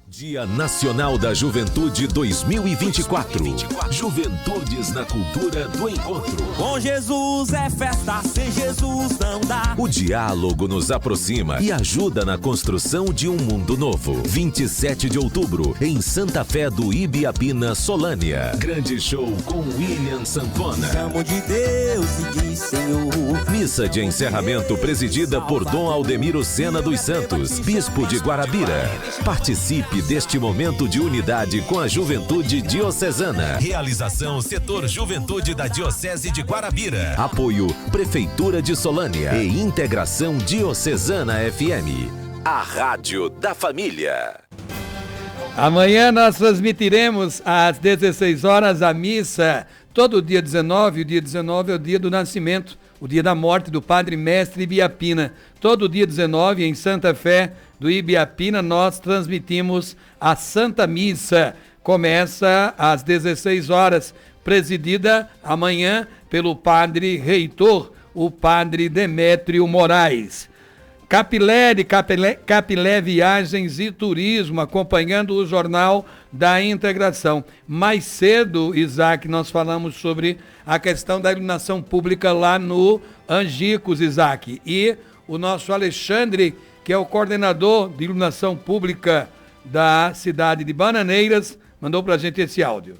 Dia Nacional da Juventude 2024. Juventudes na cultura do encontro. Com Jesus é festa, sem Jesus não dá. O diálogo nos aproxima e ajuda na construção de um mundo novo. 27 de outubro, em Santa Fé do Ibiapina, Solânia. Grande show com William Sanfona. Chamo de Deus e de Senhor. Missa de encerramento presidida por Dom Aldemiro Sena dos Santos, Bispo de Guarabira. Participe deste momento de unidade com a juventude diocesana. Realização Setor Juventude da Diocese de Guarabira. Apoio Prefeitura de Solânia e Integração Diocesana FM. A Rádio da Família. Amanhã nós transmitiremos às 16 horas a missa Todo dia 19, o dia 19 é o dia do nascimento, o dia da morte do Padre Mestre Ibiapina. Todo dia 19, em Santa Fé do Ibiapina, nós transmitimos a Santa Missa. Começa às 16 horas, presidida amanhã pelo Padre Reitor, o Padre Demétrio Moraes. Capilé Viagens e Turismo, acompanhando o Jornal da Integração. Mais cedo, Isaac, nós falamos sobre a questão da iluminação pública lá no Angicos, Isaac. E o nosso Alexandre, que é o coordenador de iluminação pública da cidade de Bananeiras, mandou pra gente esse áudio.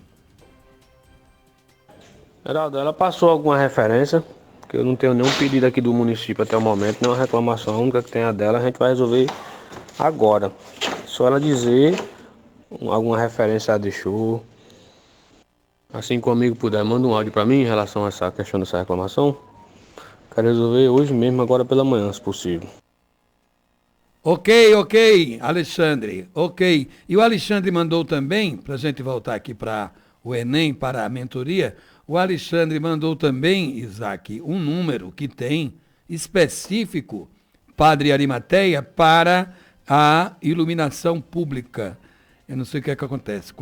Geraldo, ela passou alguma referência, que eu não tenho nenhum pedido aqui do município até o momento, nenhuma reclamação, a única que tem a dela, a gente vai resolver agora. Só ela dizer alguma referência ela deixou. Assim que o amigo puder, manda um áudio para mim em relação a essa questão dessa reclamação. Quero resolver hoje mesmo, agora pela manhã, se possível. Ok, Alexandre, ok. E o Alexandre mandou também, para a gente voltar aqui para o Enem, para a mentoria, o Alexandre mandou também, Isaac, um número que tem específico, Padre Arimateia, para a iluminação pública. Eu não sei o que é que acontece.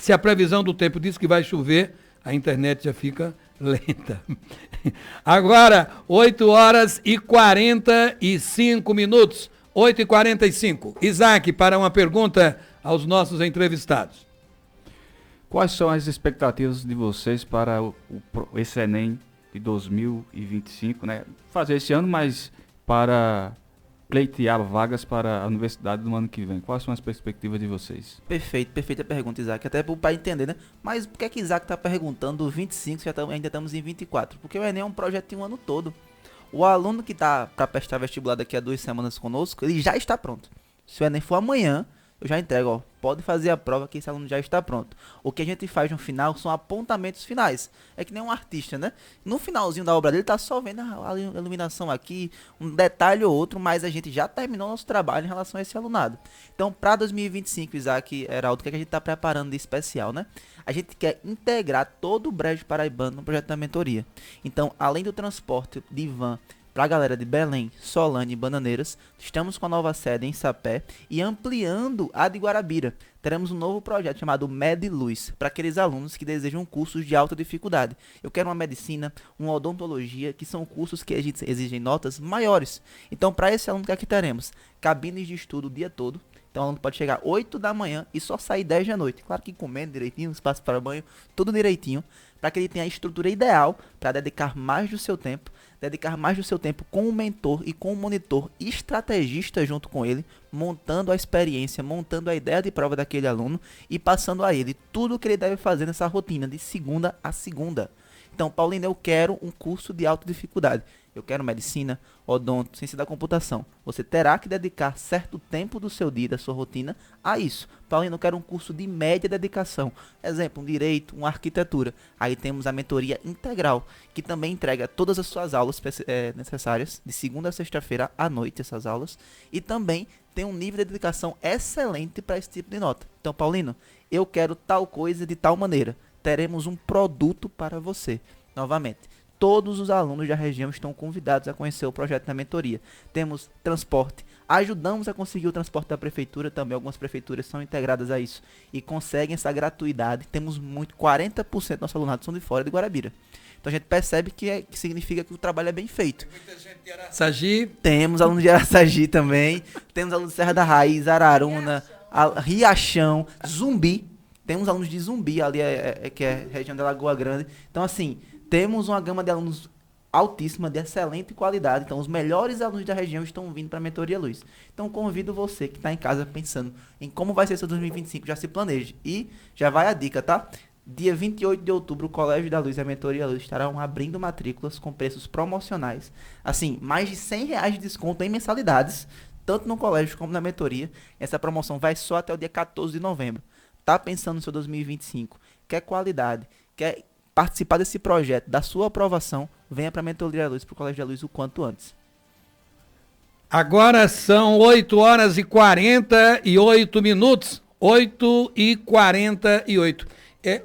Se a previsão do tempo diz que vai chover, a internet já fica lenta. Agora, 8 horas e 45 minutos. 8h45. Isaac, para uma pergunta aos nossos entrevistados. Quais são as expectativas de vocês para esse Enem de 2025, né? Fazer esse ano, mas para pleitear vagas para a universidade no ano que vem. Quais são as perspectivas de vocês? Perfeita pergunta, Isaac. Até para o pai entender, né? Mas por que é que Isaac está perguntando 25 se ainda estamos em 24? Porque o Enem é um projeto de um ano todo. O aluno que está para prestar vestibular daqui a 2 semanas conosco, ele já está pronto. Se o Enem for amanhã, eu já entrego, ó, pode fazer a prova que esse aluno já está pronto. O que a gente faz no final são apontamentos finais. É que nem um artista, né? No finalzinho da obra dele tá só vendo a iluminação aqui, um detalhe ou outro, mas a gente já terminou nosso trabalho em relação a esse alunado. Então, para 2025, Isaac, Heraldo, o que a gente está preparando de especial, né? A gente quer integrar todo o Brejo Paraibano no projeto da mentoria. Então, além do transporte de van para a galera de Belém, Solane e Bananeiras, estamos com a nova sede em Sapé e ampliando a de Guarabira. Teremos um novo projeto chamado Medluz, para aqueles alunos que desejam cursos de alta dificuldade. Eu quero uma medicina, uma odontologia, que são cursos que a gente exigem notas maiores. Então, para esse aluno, o que aqui teremos? Cabines de estudo o dia todo. Então, o aluno pode chegar 8 da manhã e só sair 10 da noite. Claro que comendo direitinho, espaço para banho, tudo direitinho, para que ele tenha a estrutura ideal para dedicar mais do seu tempo com o mentor e com o monitor estrategista junto com ele, montando a experiência, montando a ideia de prova daquele aluno e passando a ele tudo o que ele deve fazer nessa rotina de segunda a segunda. Então, Paulino, eu quero um curso de alta dificuldade. Eu quero medicina, odonto, ciência da computação. Você terá que dedicar certo tempo do seu dia, da sua rotina, a isso. Paulino, eu quero um curso de média dedicação. Exemplo, um direito, uma arquitetura. Aí temos a mentoria integral, que também entrega todas as suas aulas necessárias, de segunda a sexta-feira à noite, essas aulas. E também tem um nível de dedicação excelente para esse tipo de nota. Então, Paulino, eu quero tal coisa de tal maneira. Teremos um produto para você. Novamente, todos os alunos da região estão convidados a conhecer o projeto da mentoria. Temos transporte, ajudamos a conseguir o transporte da prefeitura também. Algumas prefeituras são integradas a isso e conseguem essa gratuidade. Temos 40% do nosso alunado são de fora de Guarabira. Então a gente percebe que significa que o trabalho é bem feito. Tem muita gente de Araçagi. Temos alunos de Araçagi também. Temos alunos de Serra da Raiz, Araruna, Riachão, Zumbi. Temos alunos de Zumbi, ali que é a região da Lagoa Grande. Então, assim, temos uma gama de alunos altíssima, de excelente qualidade. Então, os melhores alunos da região estão vindo para a Mentoria Luz. Então, convido você que está em casa pensando em como vai ser seu 2025, já se planeje. E já vai a dica, tá? Dia 28 de outubro, o Colégio da Luz e a Mentoria Luz estarão abrindo matrículas com preços promocionais. Assim, mais de R$100 de desconto em mensalidades, tanto no colégio como na mentoria. Essa promoção vai só até o dia 14 de novembro. Tá pensando no seu 2025, quer qualidade, quer participar desse projeto, da sua aprovação, venha para a Mentoria Luz, para o Colégio da Luz o quanto antes. Agora são 8 horas e 48 minutos, 8h48.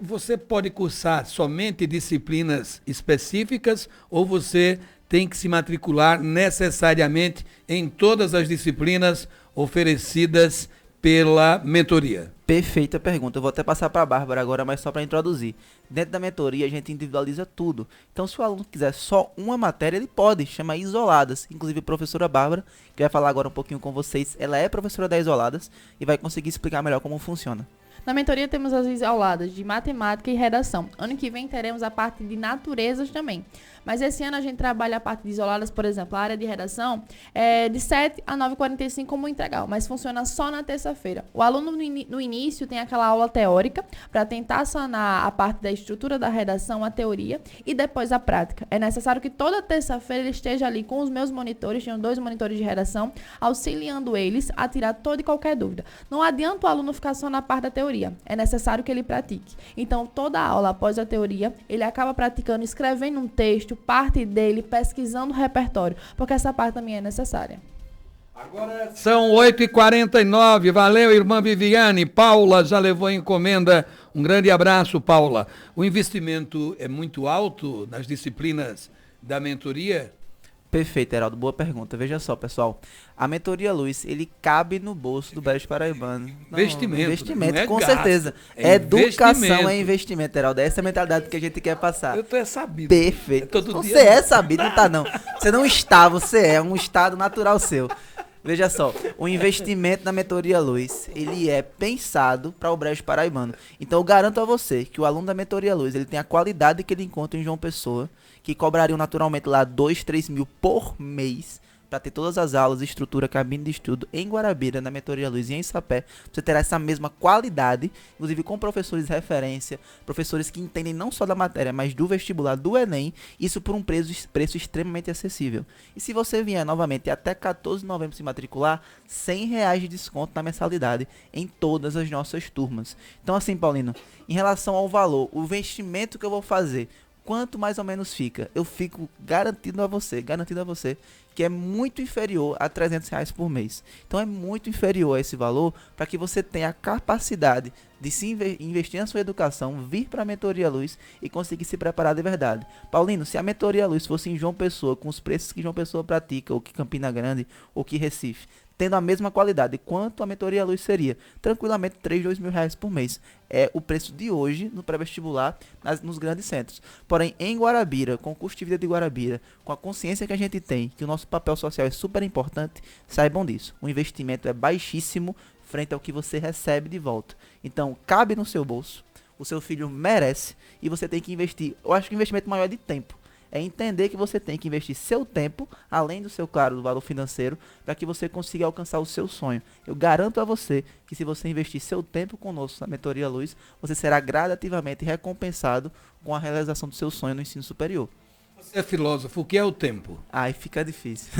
Você pode cursar somente disciplinas específicas ou você tem que se matricular necessariamente em todas as disciplinas oferecidas pela mentoria? Perfeita pergunta. Eu vou até passar para a Bárbara agora, mas só para introduzir. Dentro da mentoria a gente individualiza tudo. Então se o aluno quiser só uma matéria, ele pode, chama isoladas. Inclusive a professora Bárbara, que vai falar agora um pouquinho com vocês, ela é professora da isoladas e vai conseguir explicar melhor como funciona. Na mentoria temos as isoladas de matemática e redação. Ano que vem teremos a parte de naturezas também. Mas esse ano a gente trabalha a parte de isoladas, por exemplo, a área de redação é de 7 a 9h45 como integral, mas funciona só na terça-feira. O aluno no início tem aquela aula teórica para tentar sanar a parte da estrutura da redação, a teoria, e depois a prática. É necessário que toda terça-feira ele esteja ali com os meus monitores, tenho 2 monitores de redação, auxiliando eles a tirar toda e qualquer dúvida. Não adianta o aluno ficar só na parte da teoria, é necessário que ele pratique. Então, toda a aula após a teoria, ele acaba praticando, escrevendo um texto, parte dele, pesquisando o repertório, porque essa parte também é necessária. Agora são 8h49, valeu, irmã Viviane. Paula já levou encomenda, um grande abraço, Paula. O investimento é muito alto nas disciplinas da mentoria? Perfeito, Heraldo, boa pergunta. Veja só, pessoal, a mentoria Luz, ele cabe no bolso do Brejo Paraibano. Investimento, não é com gasto, certeza. Educação é investimento, Heraldo. Essa é a mentalidade que a gente quer passar. Eu tô sabido. Perfeito. Você é sabido, não tá não. Você não está, você é um estado natural seu. Veja só, o investimento na mentoria Luz, ele é pensado para o Brejo Paraibano. Então eu garanto a você que o aluno da mentoria Luz, ele tem a qualidade que ele encontra em João Pessoa, que cobrariam naturalmente lá 2, 3 mil por mês para ter todas as aulas, estrutura, cabine de estudo em Guarabira, na mentoria Luz e em Sapé. Você terá essa mesma qualidade, inclusive com professores de referência, professores que entendem não só da matéria, mas do vestibular, do Enem, isso por um preço extremamente acessível. E se você vier novamente até 14 de novembro se matricular, R$100 de desconto na mensalidade em todas as nossas turmas. Então assim, Paulino, em relação ao valor, o investimento que eu vou fazer, quanto mais ou menos fica? Eu fico garantindo a você que é muito inferior a R$300 por mês. Então é muito inferior a esse valor para que você tenha a capacidade de se investir na sua educação, vir para a Mentoria Luz e conseguir se preparar de verdade. Paulino, se a Mentoria Luz fosse em João Pessoa, com os preços que João Pessoa pratica, ou que Campina Grande, ou que Recife, tendo a mesma qualidade, quanto a Mentoria Luz seria? Tranquilamente R$2 mil por mês. É o preço de hoje no pré-vestibular nos grandes centros. Porém, em Guarabira, com o custo de vida de Guarabira, com a consciência que a gente tem, que o nosso papel social é super importante, saibam disso. O investimento é baixíssimo frente ao que você recebe de volta. Então, cabe no seu bolso, o seu filho merece e você tem que investir. Eu acho que o investimento maior é de tempo. É entender que você tem que investir seu tempo, além do seu, claro, do valor financeiro, para que você consiga alcançar o seu sonho. Eu garanto a você que se você investir seu tempo conosco na Mentoria Luz, você será gradativamente recompensado com a realização do seu sonho no ensino superior. Você é filósofo, o que é o tempo? Aí fica difícil.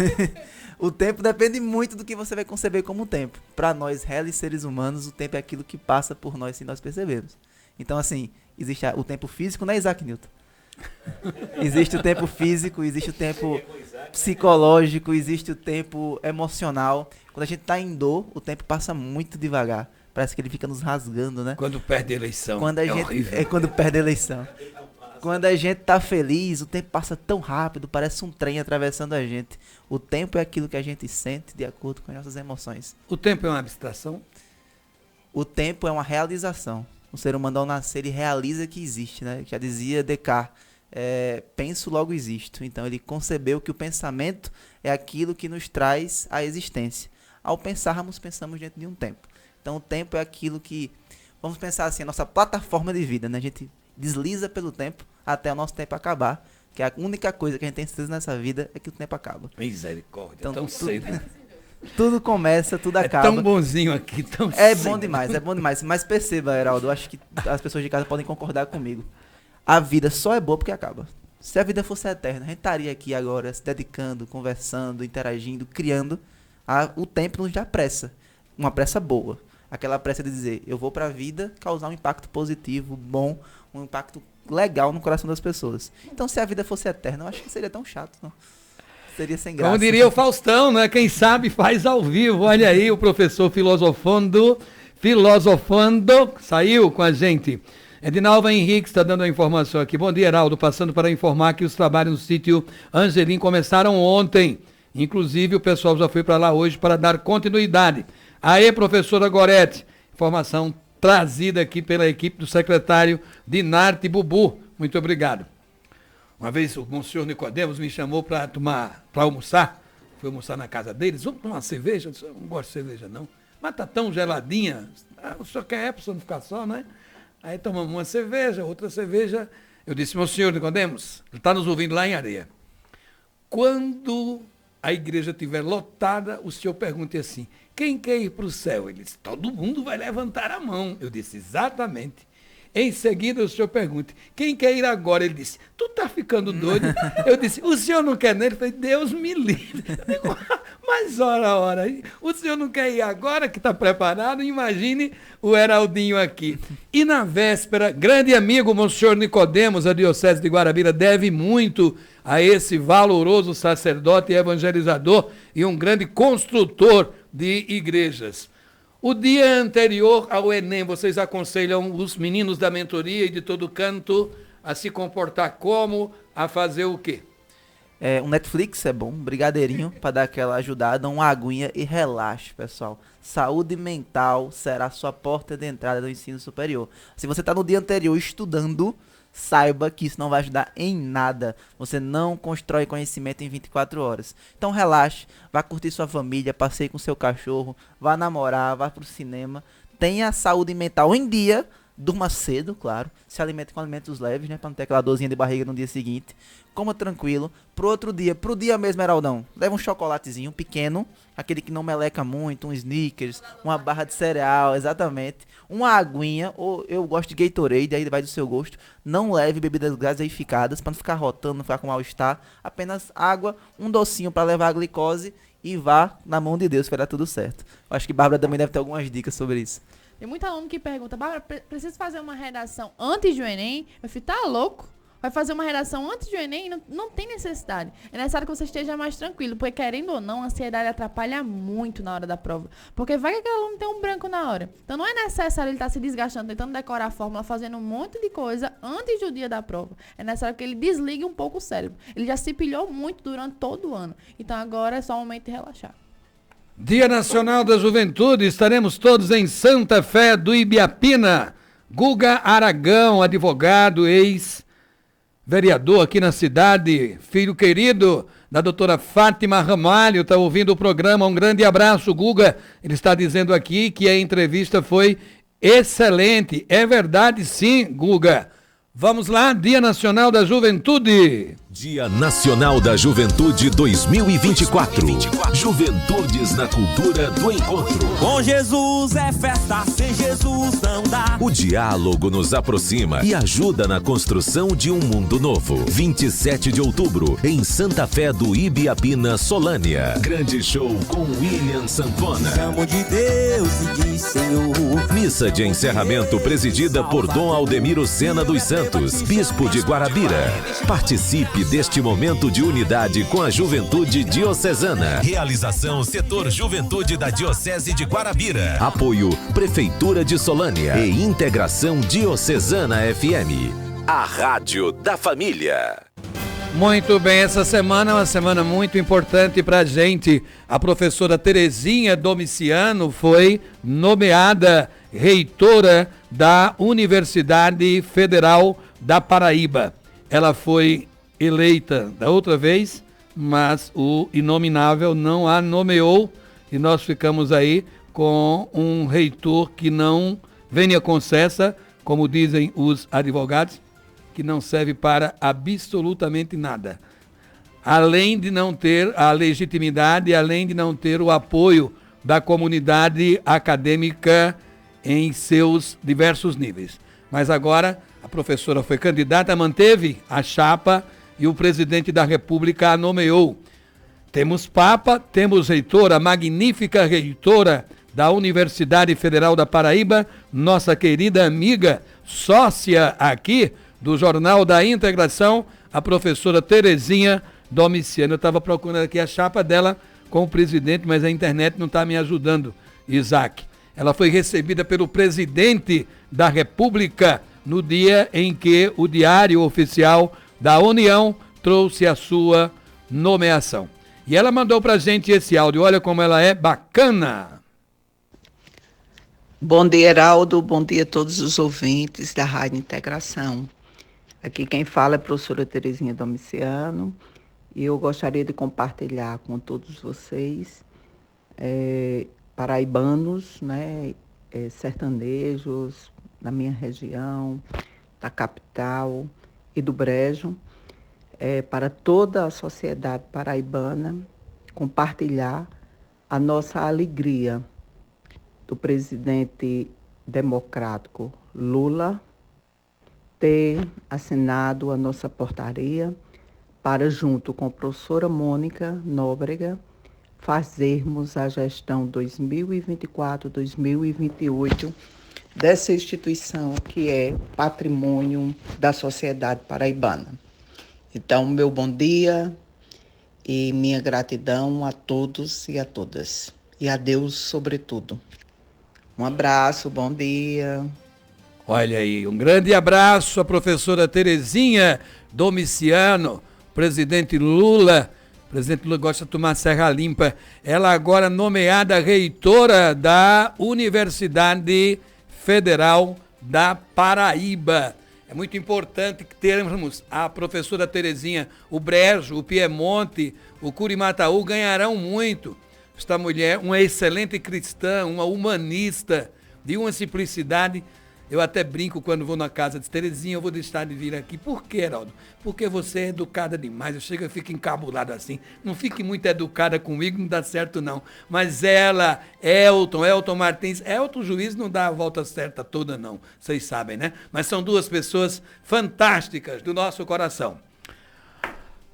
O tempo depende muito do que você vai conceber como tempo. Para nós, réis seres humanos, o tempo é aquilo que passa por nós sem nós percebermos. Então, assim, existe o tempo físico, não é Isaac Newton? Existe o tempo físico, existe o tempo psicológico, existe o tempo emocional. Quando a gente tá em dor, o tempo passa muito devagar. Parece que ele fica nos rasgando, né? Quando perde a eleição. Quando perde a eleição. Quando a gente tá feliz, o tempo passa tão rápido, parece um trem atravessando a gente. O tempo é aquilo que a gente sente de acordo com as nossas emoções. O tempo é uma abstração? O tempo é uma realização. O ser humano ao nascer, ele realiza que existe, né? Já dizia Descartes, penso, logo existo. Então ele concebeu que o pensamento é aquilo que nos traz a existência. Ao pensarmos, pensamos dentro de um tempo. Então o tempo é aquilo que, vamos pensar assim, a nossa plataforma de vida, né? A gente desliza pelo tempo até o nosso tempo acabar, que a única coisa que a gente tem certeza nessa vida é que o tempo acaba. Misericórdia, então, tão cedo. Tudo começa, tudo acaba. É tão bonzinho aqui, tão cedo. É bom demais. Mas perceba, Heraldo, eu acho que as pessoas de casa podem concordar comigo. A vida só é boa porque acaba. Se a vida fosse eterna, a gente estaria aqui agora se dedicando, conversando, interagindo, criando. O tempo nos dá pressa. Uma pressa boa. Aquela pressa de dizer, eu vou pra vida causar um impacto positivo, bom, um impacto legal no coração das pessoas. Então, se a vida fosse eterna, eu acho que seria tão chato, não? Seria sem graça. Como diria o Faustão, né? Quem sabe faz ao vivo. Olha aí o professor filosofando, saiu com a gente. Edinalva Henrique está dando a informação aqui. Bom dia, Heraldo. Passando para informar que os trabalhos no sítio Angelim começaram ontem. Inclusive, o pessoal já foi para lá hoje para dar continuidade. Aê, professora Gorete. Informação trazida aqui pela equipe do secretário Dinarte Bubu. Muito obrigado. Uma vez o senhor Nicodemos me chamou para almoçar. Fui almoçar na casa deles. Vamos tomar uma cerveja? Eu disse, eu não gosto de cerveja, não. Mas tá tão geladinha. O senhor quer para o senhor não ficar só, né? Aí tomamos uma cerveja, outra cerveja. Eu disse, meu senhor Nicodemos, ele está nos ouvindo lá em Areia. Quando a igreja estiver lotada, o senhor pergunte assim, quem quer ir para o céu? Ele disse, todo mundo vai levantar a mão. Eu disse, exatamente. Em seguida, o senhor pergunta, quem quer ir agora? Ele disse, tu tá ficando doido? Eu disse, o senhor não quer nele? Ele falou, Deus me livre. Eu digo, mas ora, o senhor não quer ir agora que está preparado? Imagine o Heraldinho aqui. E na véspera, grande amigo, monsenhor Nicodemos, a Diocese de Guarabira, deve muito a esse valoroso sacerdote e evangelizador e um grande construtor de igrejas. O dia anterior ao Enem, vocês aconselham os meninos da mentoria e de todo canto a se comportar como, a fazer o quê? Um Netflix é bom, um brigadeirinho para dar aquela ajudada, uma aguinha e relaxe, pessoal. Saúde mental será sua porta de entrada do ensino superior. Se você está no dia anterior estudando, saiba que isso não vai ajudar em nada. Você não constrói conhecimento em 24 horas. Então relaxe, vá curtir sua família, passeie com seu cachorro, vá namorar, vá pro cinema. Tenha saúde mental em dia, durma cedo, claro. Se alimente com alimentos leves, né, para não ter aquela dorzinha de barriga no dia seguinte. Coma tranquilo. Pro dia mesmo, Heraldão, leva um chocolatezinho pequeno, aquele que não meleca muito, um Snickers, uma barra de cereal, exatamente. Uma aguinha, ou eu gosto de Gatorade, aí vai do seu gosto. Não leve bebidas gaseificadas, para não ficar rotando, não ficar com mal-estar. Apenas água, um docinho para levar a glicose e vá na mão de Deus, que vai dar tudo certo. Eu acho que Bárbara também deve ter algumas dicas sobre isso. Tem muito aluno que pergunta, Bárbara, preciso fazer uma redação antes do Enem? Eu falei, tá louco? Vai fazer uma redação antes do Enem? Não tem necessidade. É necessário que você esteja mais tranquilo, porque querendo ou não, a ansiedade atrapalha muito na hora da prova. Porque vai que aquele aluno tem um branco na hora. Então não é necessário ele estar se desgastando, tentando decorar a fórmula, fazendo um monte de coisa antes do dia da prova. É necessário que ele desligue um pouco o cérebro. Ele já se pilhou muito durante todo o ano. Então agora é só o momento de relaxar. Dia Nacional da Juventude, estaremos todos em Santa Fé do Ibiapina. Guga Aragão, advogado, ex-vereador aqui na cidade, filho querido da doutora Fátima Ramalho, está ouvindo o programa. Um grande abraço, Guga. Ele está dizendo aqui que a entrevista foi excelente. É verdade, sim, Guga. Vamos lá, Dia Nacional da Juventude. Dia Nacional da Juventude 2024. Juventudes na cultura do encontro. Com Jesus é festa, sem Jesus não dá. O diálogo nos aproxima e ajuda na construção de um mundo novo. 27 de outubro, em Santa Fé do Ibiapina, Solânia. Grande show com William Sanfona. Chamo de Deus e de Senhor. Missa de encerramento presidida por Dom Aldemiro Sena dos Santos, bispo de Guarabira. Participe deste momento de unidade com a juventude diocesana. Realização Setor Juventude da Diocese de Guarabira. Apoio Prefeitura de Solânia e Integração Diocesana FM. A Rádio da Família. Muito bem, essa semana é uma semana muito importante para a gente. A professora Terezinha Domiciano foi nomeada reitora da Universidade Federal da Paraíba. Ela foi eleita da outra vez, mas o inominável não a nomeou e nós ficamos aí com um reitor que não venia concessa, como dizem os advogados, que não serve para absolutamente nada. Além de não ter a legitimidade, além de não ter o apoio da comunidade acadêmica em seus diversos níveis. Mas agora a professora foi candidata, manteve a chapa e o presidente da República a nomeou. Temos Papa, temos reitora, magnífica reitora da Universidade Federal da Paraíba, nossa querida amiga, sócia aqui do Jornal da Integração, a professora Terezinha Domiciano. Eu estava procurando aqui a chapa dela com o presidente, mas a internet não está me ajudando, Isaac. Ela foi recebida pelo presidente da República no dia em que o Diário Oficial da União trouxe a sua nomeação. E ela mandou pra gente esse áudio, olha como ela é bacana. Bom dia, Heraldo, bom dia a todos os ouvintes da Rádio Integração. Aqui quem fala é a professora Terezinha Domiciano e eu gostaria de compartilhar com todos vocês, paraibanos, né, sertanejos da minha região, da capital e do Brejo, para toda a sociedade paraibana, compartilhar a nossa alegria do presidente democrático Lula ter assinado a nossa portaria para, junto com a professora Mônica Nóbrega, fazermos a gestão 2024-2028 dessa instituição que é patrimônio da sociedade paraibana. Então, meu bom dia e minha gratidão a todos e a todas. E a Deus, sobretudo. Um abraço, bom dia. Olha aí, um grande abraço à professora Terezinha Domiciano, presidente Lula. O presidente Lula gosta de tomar Serra Limpa. Ela agora nomeada reitora da Universidade Federal da Paraíba. É muito importante que tenhamos a professora Terezinha. O Brejo, o Piemonte, o Curimataú ganharão muito. Esta mulher, uma excelente cristã, uma humanista, de uma simplicidade. Eu até brinco quando vou na casa de Terezinha, eu vou deixar de vir aqui. Por quê, Heraldo? Porque você é educada demais. Eu chego e fico encabulado assim. Não fique muito educada comigo, não dá certo não. Mas ela, Elton Martins, Elton Juiz não dá a volta certa toda não. Vocês sabem, né? Mas são duas pessoas fantásticas do nosso coração.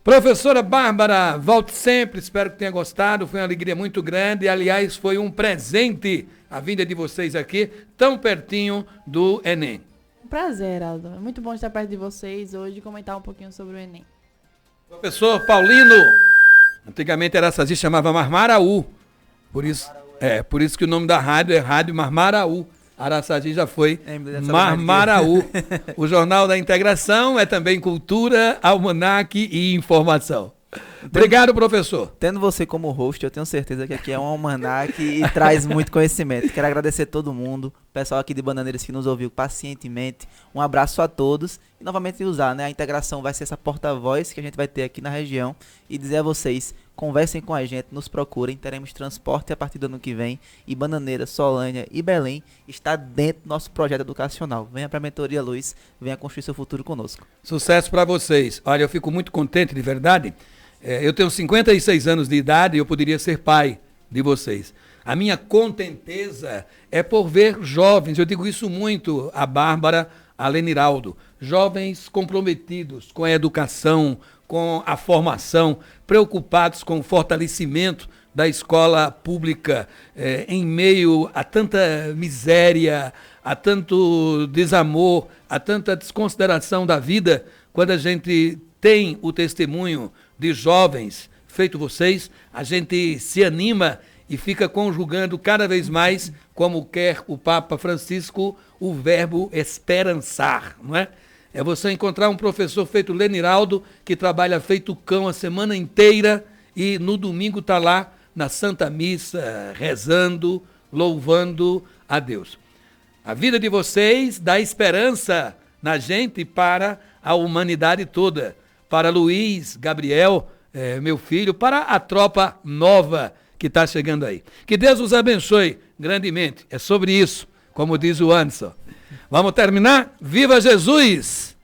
Professora Bárbara, volte sempre, espero que tenha gostado, foi uma alegria muito grande, aliás, foi um presente a vinda de vocês aqui, tão pertinho do Enem. Um prazer, Heraldo. É muito bom estar perto de vocês hoje e comentar um pouquinho sobre o Enem. Professor Paulino, antigamente Araçagi chamava Marmaraú, por isso que o nome da rádio é Rádio Marmaraú. Araçagi já foi Marmaraú. O Jornal da Integração é também cultura, almanaque e informação. Obrigado, professor. Tendo você como host, eu tenho certeza que aqui é um almanaque e traz muito conhecimento. Quero agradecer a todo mundo, o pessoal aqui de Bananeiras que nos ouviu pacientemente. Um abraço a todos. E novamente usar, né? A integração vai ser essa porta-voz que a gente vai ter aqui na região e dizer a vocês, conversem com a gente, nos procurem, teremos transporte a partir do ano que vem e Bananeiras, Solânia e Belém está dentro do nosso projeto educacional. Venha para a Mentoria Luz, venha construir seu futuro conosco. Sucesso para vocês. Olha, eu fico muito contente, de verdade. Eu tenho 56 anos de idade e eu poderia ser pai de vocês. A minha contenteza é por ver jovens, eu digo isso muito a Bárbara, a Leniraldo, jovens comprometidos com a educação, com a formação, preocupados com o fortalecimento da escola pública, em meio a tanta miséria, a tanto desamor, a tanta desconsideração da vida, quando a gente tem o testemunho de jovens, feito vocês, a gente se anima e fica conjugando cada vez mais, como quer o Papa Francisco, o verbo esperançar, não é? É você encontrar um professor feito Leniraldo, que trabalha feito cão a semana inteira e no domingo está lá na Santa Missa, rezando, louvando a Deus. A vida de vocês dá esperança na gente para a humanidade toda. Para Luiz, Gabriel, meu filho, para a tropa nova que está chegando aí. Que Deus os abençoe grandemente. É sobre isso, como diz o Anderson. Vamos terminar? Viva Jesus!